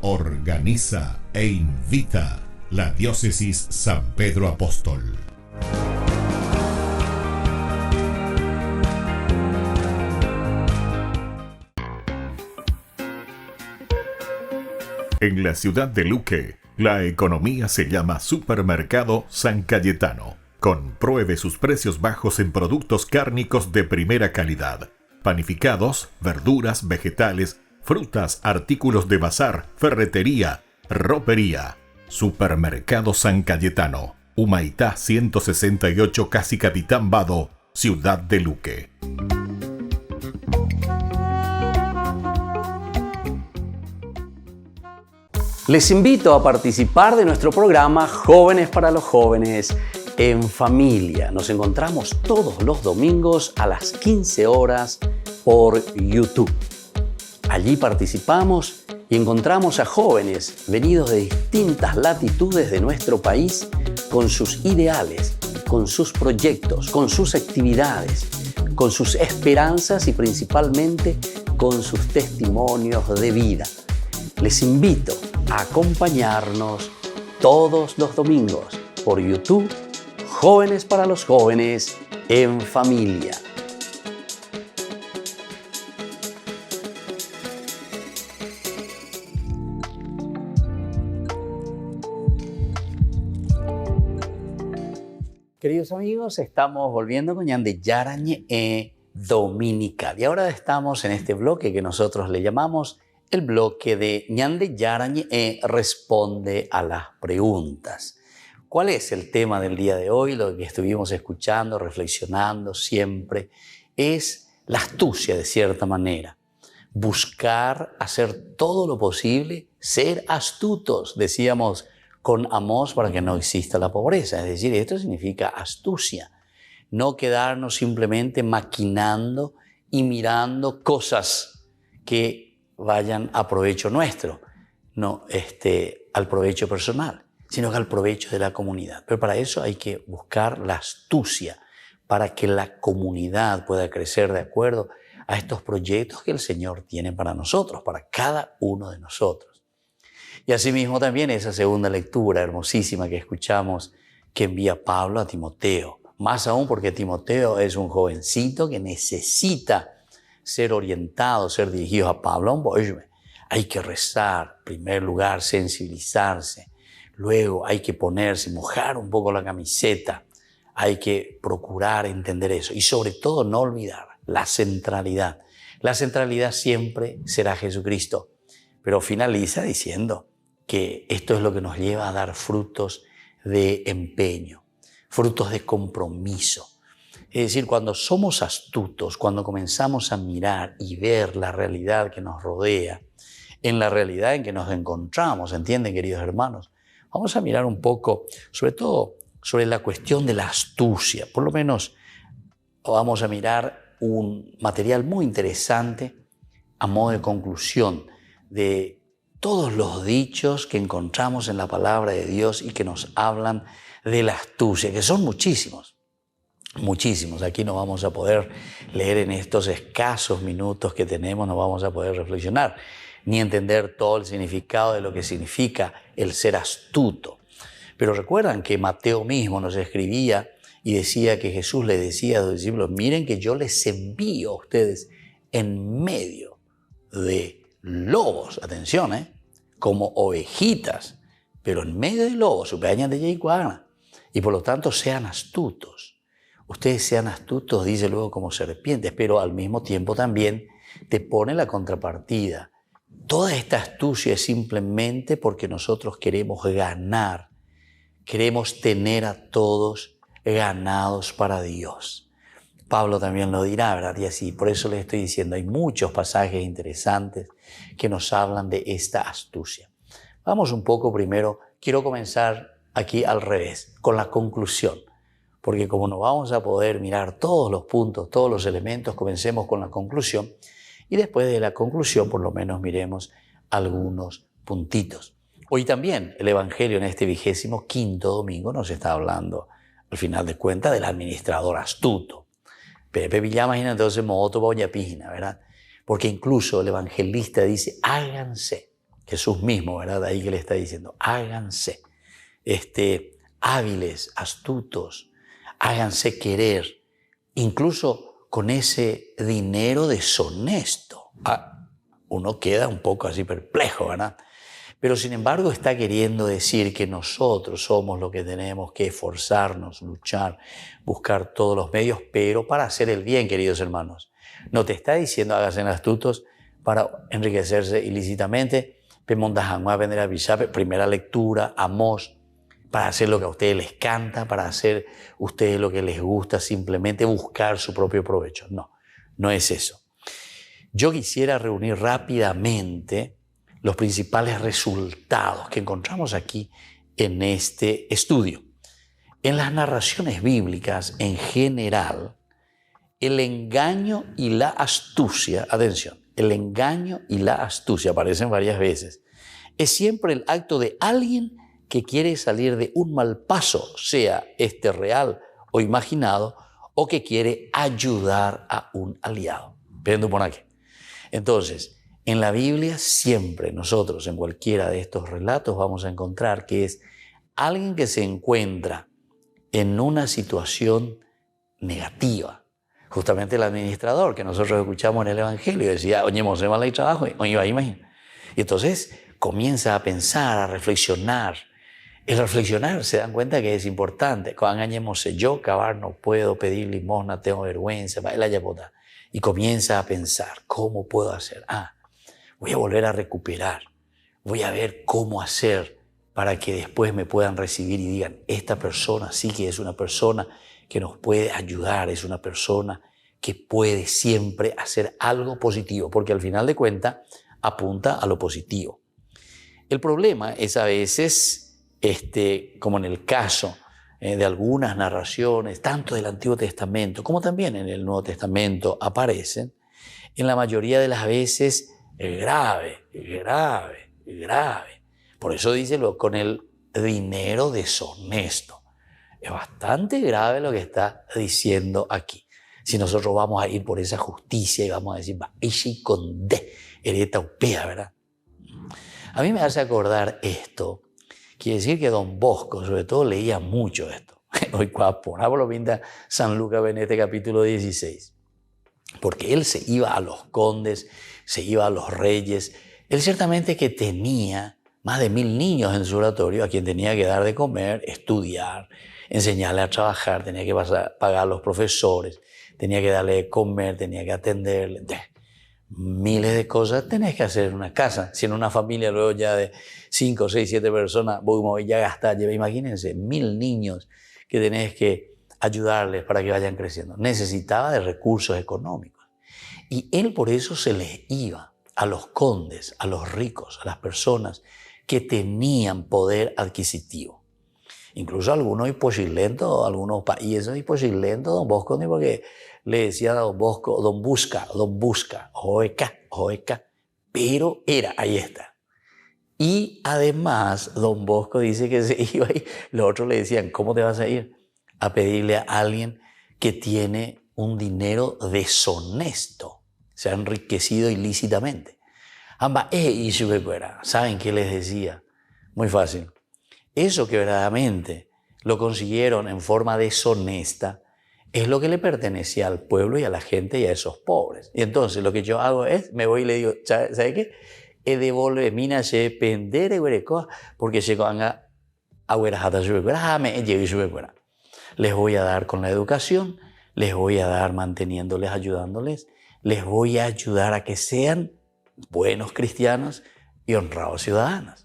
Organiza e invita la Diócesis San Pedro Apóstol. En la ciudad de Luque, la economía se llama Supermercado San Cayetano. Compruebe sus precios bajos en productos cárnicos de primera calidad. Panificados, verduras, vegetales, frutas, artículos de bazar, ferretería, ropería. Supermercado San Cayetano, Humaitá 168, Casi Capitán Vado, ciudad de Luque. Les invito a participar de nuestro programa Jóvenes para los Jóvenes en Familia. Nos encontramos todos los domingos a las 15 horas por YouTube. Allí participamos y encontramos a jóvenes venidos de distintas latitudes de nuestro país con sus ideales, con sus proyectos, con sus actividades, con sus esperanzas y principalmente con sus testimonios de vida. Les invito a acompañarnos todos los domingos por YouTube, Jóvenes para los Jóvenes en Familia. Queridos amigos, estamos volviendo con Ñande Yara Ñe'e Dominical. Y ahora estamos en este bloque que nosotros le llamamos el bloque de Ñande Yara Ñe'e Responde a las Preguntas. ¿Cuál es el tema del día de hoy? Lo que estuvimos escuchando, reflexionando siempre, es la astucia de cierta manera. Buscar hacer todo lo posible, ser astutos, decíamos con Amós, para que no exista la pobreza. Es decir, esto significa astucia. No quedarnos simplemente maquinando y mirando cosas que vayan a provecho nuestro, no al provecho personal, sino que al provecho de la comunidad. Pero para eso hay que buscar la astucia, para que la comunidad pueda crecer de acuerdo a estos proyectos que el Señor tiene para nosotros, para cada uno de nosotros. Y asimismo también esa segunda lectura hermosísima que escuchamos que envía Pablo a Timoteo. Más aún porque Timoteo es un jovencito que necesita ser orientado, ser dirigido a Pablo. Hay que rezar, en primer lugar, sensibilizarse. Luego hay que ponerse, mojar un poco la camiseta. Hay que procurar entender eso. Y sobre todo no olvidar la centralidad. La centralidad siempre será Jesucristo. Pero finaliza diciendo que esto es lo que nos lleva a dar frutos de empeño, frutos de compromiso. Es decir, cuando somos astutos, cuando comenzamos a mirar y ver la realidad que nos rodea, en la realidad en que nos encontramos, ¿entienden, queridos hermanos? Vamos a mirar un poco, sobre todo, sobre la cuestión de la astucia. Por lo menos vamos a mirar un material muy interesante a modo de conclusión de todos los dichos que encontramos en la palabra de Dios y que nos hablan de la astucia, que son muchísimos, muchísimos. Aquí no vamos a poder leer en estos escasos minutos que tenemos, no vamos a poder reflexionar ni entender todo el significado de lo que significa el ser astuto. Pero recuerdan que Mateo mismo nos escribía y decía que Jesús le decía a los discípulos, miren que yo les envío a ustedes en medio de lobos, atención, como ovejitas, pero en medio de lobos, supeñan de Yeicuana, y por lo tanto sean astutos. Ustedes sean astutos, dice luego, como serpientes, pero al mismo tiempo también te pone la contrapartida. Toda esta astucia es simplemente porque nosotros queremos ganar, queremos tener a todos ganados para Dios. Pablo también lo dirá, ¿verdad? Y así, por eso les estoy diciendo, hay muchos pasajes interesantes que nos hablan de esta astucia. Vamos un poco primero, quiero comenzar aquí al revés, con la conclusión, porque como no vamos a poder mirar todos los puntos, todos los elementos, comencemos con la conclusión y después de la conclusión por lo menos miremos algunos puntitos. Hoy también el Evangelio en este 25º domingo nos está hablando, al final de cuentas, del administrador astuto. Pepe Villama, entonces, Moto Boñapígina, ¿verdad? Porque incluso el evangelista dice, háganse, Jesús mismo, ¿verdad? Ahí que le está diciendo, háganse, hábiles, astutos, háganse querer, incluso con ese dinero deshonesto. Uno queda un poco así perplejo, ¿verdad? Pero sin embargo está queriendo decir que nosotros somos los que tenemos que esforzarnos, luchar, buscar todos los medios, pero para hacer el bien, queridos hermanos. No te está diciendo háganse astutos para enriquecerse ilícitamente, primera lectura, Amós, para hacer lo que a ustedes les canta, para hacer ustedes lo que les gusta, simplemente buscar su propio provecho. No, no es eso. Yo quisiera reunir rápidamente los principales resultados que encontramos aquí en este estudio. En las narraciones bíblicas, en general, el engaño y la astucia, atención, el engaño y la astucia aparecen varias veces. Es siempre el acto de alguien que quiere salir de un mal paso, sea este real o imaginado, o que quiere ayudar a un aliado. Viendo por aquí. Entonces, en la Biblia siempre nosotros en cualquiera de estos relatos vamos a encontrar que es alguien que se encuentra en una situación negativa. Justamente el administrador que nosotros escuchamos en el Evangelio decía, oye, mos mal trabajo, oye, imagina. Y entonces comienza a pensar, a reflexionar. El reflexionar se dan cuenta que es importante. Cuando engañemos yo, cavar no puedo, pedir limosna, tengo vergüenza, y comienza a pensar, ¿cómo puedo hacer? Voy a volver a recuperar, voy a ver cómo hacer para que después me puedan recibir y digan, esta persona sí que es una persona que nos puede ayudar, es una persona que puede siempre hacer algo positivo, porque al final de cuentas apunta a lo positivo. El problema es a veces, como en el caso de algunas narraciones, tanto del Antiguo Testamento como también en el Nuevo Testamento aparecen, en la mayoría de las veces grave. Por eso dice con el dinero deshonesto. Es bastante grave lo que está diciendo aquí. Si nosotros vamos a ir por esa justicia y vamos a decir, ¿verdad? A mí me hace acordar esto. Quiere decir que Don Bosco, sobre todo, leía mucho esto. Hoy cuando lo pinta San Lucas Benete, capítulo 16. Porque él se iba a los condes, se iba a los reyes. Él ciertamente que tenía más de 1000 niños en su oratorio a quien tenía que dar de comer, estudiar, enseñarle a trabajar, tenía que pagar a los profesores, tenía que darle de comer, tenía que atenderle. Miles de cosas tenés que hacer en una casa. Si en una familia luego ya de 5, 6, 7 personas, vos ya gastás, imagínense, 1000 niños que tenés que ayudarles para que vayan creciendo. Necesitaba de recursos económicos. Y él por eso se les iba a los condes, a los ricos, a las personas que tenían poder adquisitivo. Incluso algunos hipochilentos, algunos países hipochilentos, Don Bosco, porque le decía a Don Bosco, Don Busca, joeca, pero ahí está. Y además, Don Bosco dice que se iba y los otros le decían, ¿cómo te vas a ir? A pedirle a alguien que tiene un dinero deshonesto, se ha enriquecido ilícitamente. ¿Saben qué les decía? Muy fácil. Eso que verdaderamente lo consiguieron en forma deshonesta es lo que le pertenecía al pueblo y a la gente y a esos pobres. Y entonces lo que yo hago es, me voy y le digo, ¿sabe qué? Devolve mina se pendere porque se anga les voy a dar con la educación, les voy a dar manteniéndoles, ayudándoles, les voy a ayudar a que sean buenos cristianos y honrados ciudadanos.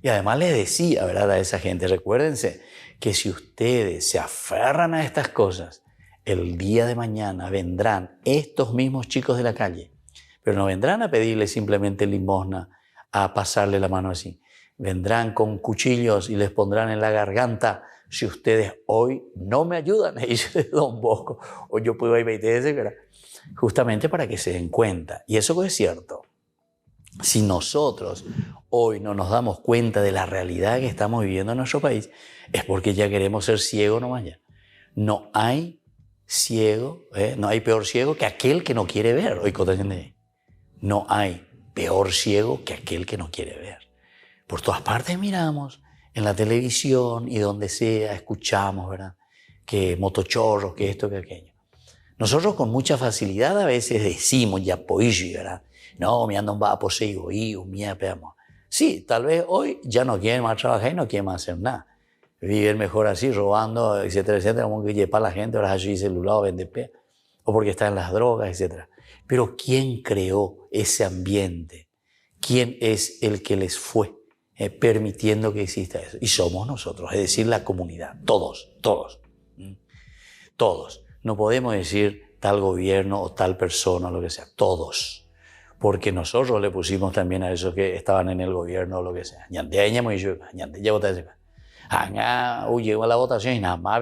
Y además les decía, ¿verdad?, a esa gente, recuérdense que si ustedes se aferran a estas cosas, el día de mañana vendrán estos mismos chicos de la calle, pero no vendrán a pedirle simplemente limosna, a pasarle la mano así. Vendrán con cuchillos y les pondrán en la garganta si ustedes hoy no me ayudan, dice Don Bosco, o yo puedo ir a ¿verdad? Justamente para que se den cuenta. Y eso es cierto. Si nosotros hoy no nos damos cuenta de la realidad que estamos viviendo en nuestro país, es porque ya queremos ser ciegos nomás ya. No hay ciego, no hay peor ciego que aquel que no quiere ver. No hay peor ciego que aquel que no quiere ver. Por todas partes miramos, en la televisión y donde sea, escuchamos, ¿verdad?, que motochorros, que esto, que aquello. Nosotros con mucha facilidad a veces decimos, ya poishi, ¿verdad? No, me andan va a poseer, sí, tal vez hoy ya no quieren más trabajar y no quieren más hacer nada. Viven mejor así, robando, etcétera, etcétera, como que lleva la gente, ahora allí celular, vende pe, o porque están en las drogas, etcétera. Pero ¿quién creó ese ambiente? ¿Quién es el que les fue permitiendo que exista eso? Y somos nosotros, es decir, la comunidad, todos. No podemos decir tal gobierno o tal persona o lo que sea, todos. Porque nosotros le pusimos también a esos que estaban en el gobierno o lo que sea. Llegó a la votación y nada más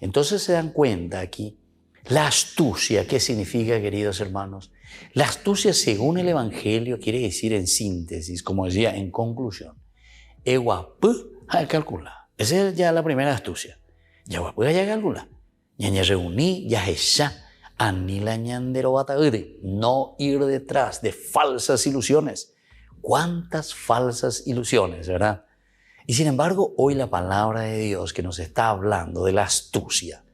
entonces se dan cuenta aquí la astucia. ¿Qué significa, queridos hermanos? La astucia, según el Evangelio, quiere decir en síntesis, como decía, en conclusión. Calcula. Esa es ya la primera astucia. Ya calcula. No ir detrás de falsas ilusiones. ¿Cuántas falsas ilusiones, verdad? Y sin embargo, hoy la palabra de Dios que nos está hablando de la astucia,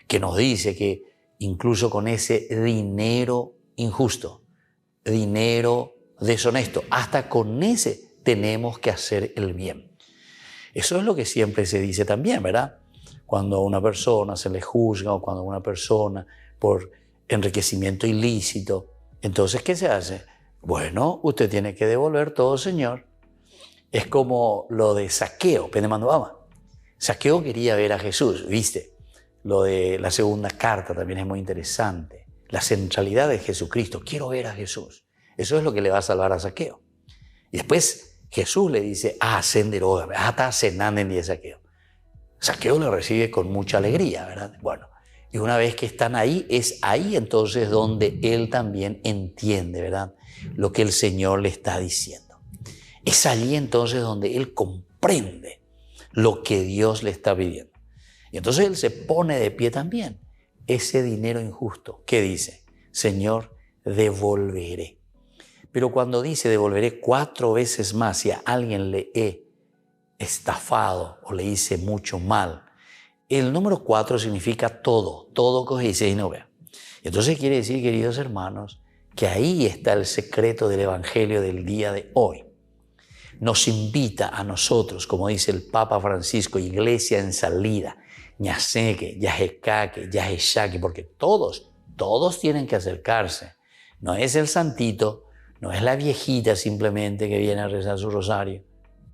que nos dice que incluso con ese dinero injusto, dinero deshonesto, hasta con ese tenemos que hacer el bien. Eso es lo que siempre se dice también, ¿verdad? Cuando a una persona se le juzga o cuando a una persona por enriquecimiento ilícito, entonces, ¿qué se hace? Bueno, usted tiene que devolver todo, señor. Es como lo de Zaqueo, Penemandobama. Zaqueo quería ver a Jesús, ¿viste? Lo de la segunda carta también es muy interesante. La centralidad de Jesucristo. Quiero ver a Jesús. Eso es lo que le va a salvar a Zaqueo. Y después Jesús le dice, ascenderó, está cenando en día Zaqueo. Zaqueo lo recibe con mucha alegría, ¿verdad? Bueno, y una vez que están ahí, es ahí entonces donde él también entiende, ¿verdad? Lo que el Señor le está diciendo. Es allí entonces donde él comprende lo que Dios le está pidiendo. Y entonces él se pone de pie también. Ese dinero injusto, ¿qué dice? Señor, devolveré. Pero cuando dice devolveré 4 veces más, si a alguien le he estafado o le hice mucho mal, el número 4 significa todo coge y se no vea. Entonces quiere decir, queridos hermanos, que ahí está el secreto del evangelio del día de hoy. Nos invita a nosotros, como dice el Papa Francisco, iglesia en salida, ñaseque, yajecaque, yajechaque, porque todos tienen que acercarse. No es el santito, no es la viejita simplemente que viene a rezar su rosario.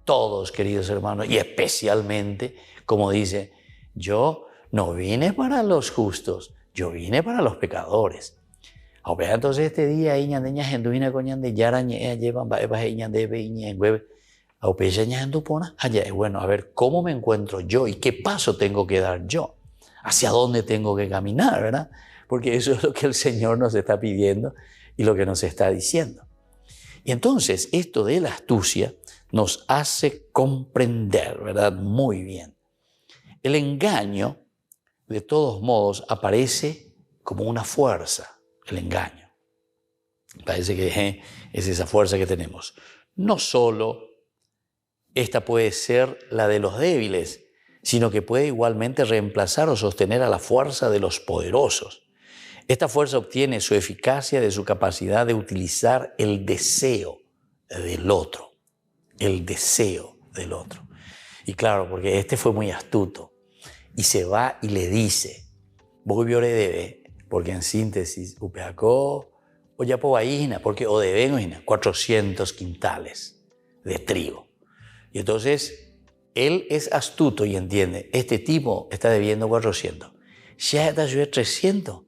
Todos, queridos hermanos, y especialmente, como dice, yo no vine para los justos, yo vine para los pecadores. Entonces este día, bueno, a ver, ¿cómo me encuentro yo y qué paso tengo que dar yo? ¿Hacia dónde tengo que caminar, verdad? Porque eso es lo que el Señor nos está pidiendo y lo que nos está diciendo. Y entonces esto de la astucia nos hace comprender, ¿verdad? Muy bien. El engaño, de todos modos, aparece como una fuerza, el engaño. Parece que es esa fuerza que tenemos. No solo esta puede ser la de los débiles, sino que puede igualmente reemplazar o sostener a la fuerza de los poderosos. Esta fuerza obtiene su eficacia de su capacidad de utilizar el deseo del otro. El deseo del otro. Y claro, porque este fue muy astuto y se va y le dice, vos viore debe, porque en síntesis, upeacó, o ya po porque o deben 400 quintales de trigo. Y entonces, él es astuto y entiende, este tipo está debiendo 400. Ya está yo 300.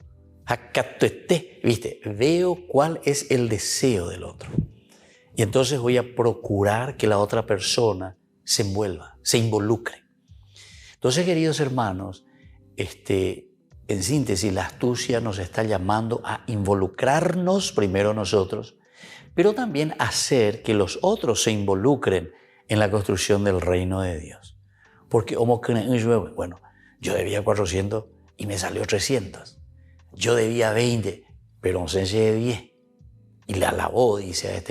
¿Viste? Veo cuál es el deseo del otro. Y entonces voy a procurar que la otra persona se envuelva, se involucre. Entonces, queridos hermanos, en síntesis, la astucia nos está llamando a involucrarnos primero nosotros, pero también hacer que los otros se involucren en la construcción del reino de Dios. Porque, bueno, yo debía 400 y me salió 300. Yo debía 20, pero no sé si de 10. Y le alabó, dice a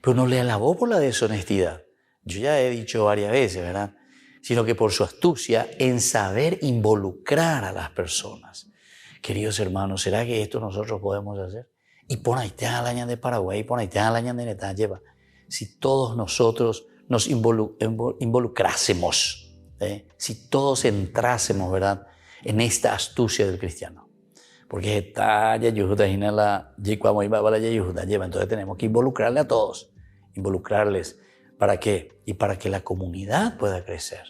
pero no le alabó por la deshonestidad. Yo ya he dicho varias veces, ¿verdad? Sino que por su astucia en saber involucrar a las personas. Queridos hermanos, ¿será que esto nosotros podemos hacer? Y pon ahí te la ñan de Paraguay, pon ahí te la ñan de Neta, lleva. Si todos nosotros nos involucrásemos, si todos entrásemos, ¿verdad?, en esta astucia del cristiano. Porque entonces tenemos que involucrarle a todos. ¿Involucrarles para qué? Y para que la comunidad pueda crecer.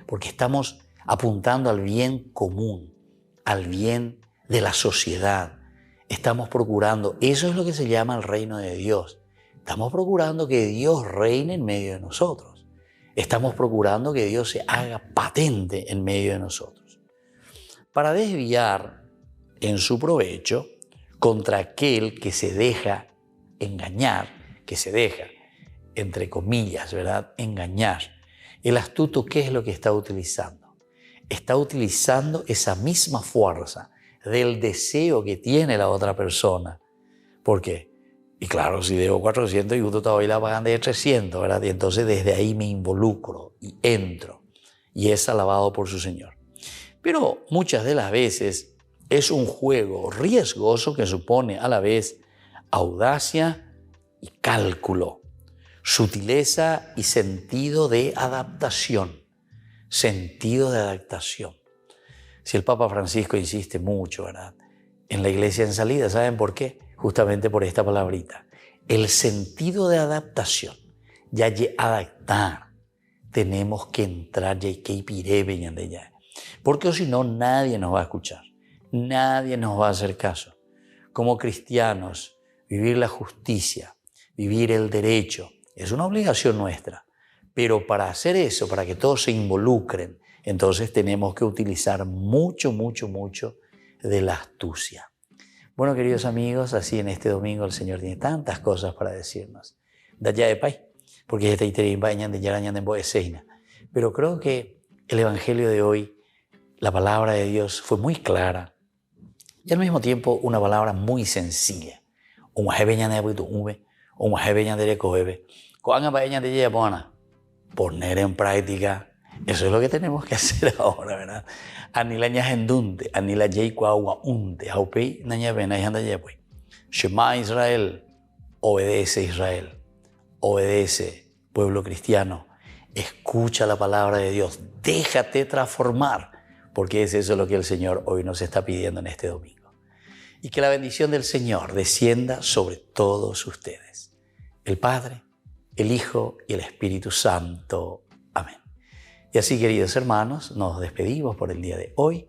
Porque estamos apuntando al bien común, al bien de la sociedad. Estamos procurando, eso es lo que se llama el reino de Dios. Estamos procurando que Dios reine en medio de nosotros. Estamos procurando que Dios se haga patente en medio de nosotros. Para desviar en su provecho contra aquel que se deja engañar, que se deja, entre comillas, ¿verdad?, engañar. El astuto, ¿qué es lo que está utilizando? Está utilizando esa misma fuerza del deseo que tiene la otra persona. ¿Por qué? Y claro, si debo 400 y uno todavía la pagan de 300, ¿verdad? Y entonces desde ahí me involucro y entro y es alabado por su Señor. Pero muchas de las veces es un juego riesgoso que supone a la vez audacia y cálculo, sutileza y sentido de adaptación. Sentido de adaptación. Si el Papa Francisco insiste mucho, ¿verdad?, en la iglesia en salida, ¿saben por qué? Justamente por esta palabrita. el sentido de adaptación, ya adaptar, tenemos que entrar ya que irebe ya, porque si no nadie nos va a escuchar, nadie nos va a hacer caso. Como cristianos, vivir la justicia, vivir el derecho, es una obligación nuestra, pero para hacer eso, para que todos se involucren, entonces tenemos que utilizar mucho de la astucia. Bueno, queridos amigos, así en este domingo el Señor tiene tantas cosas para decirnos. Daya de pay, porque esta pero creo que el Evangelio de hoy, la palabra de Dios fue muy clara y al mismo tiempo una palabra muy sencilla. Poner en práctica. Eso es lo que tenemos que hacer ahora, ¿verdad? Shema Israel, obedece, pueblo cristiano, escucha la palabra de Dios, déjate transformar, porque es eso lo que el Señor hoy nos está pidiendo en este domingo. Y que la bendición del Señor descienda sobre todos ustedes, el Padre, el Hijo y el Espíritu Santo. Amén. Y así, queridos hermanos, nos despedimos por el día de hoy.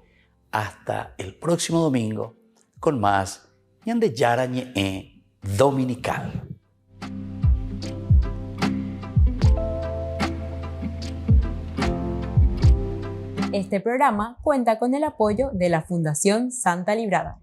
Hasta el próximo domingo con más Ñande Yara Ñe'e Dominical. Este programa cuenta con el apoyo de la Fundación Santa Librada.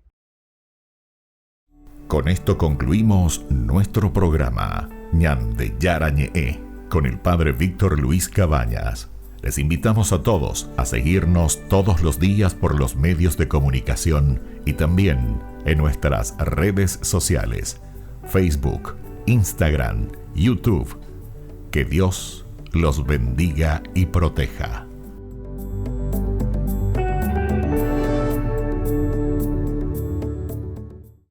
Con esto concluimos nuestro programa Ñande Yara Ñe'e con el Padre Víctor Luis Cabañas. Les invitamos a todos a seguirnos todos los días por los medios de comunicación y también en nuestras redes sociales, Facebook, Instagram, YouTube. Que Dios los bendiga y proteja.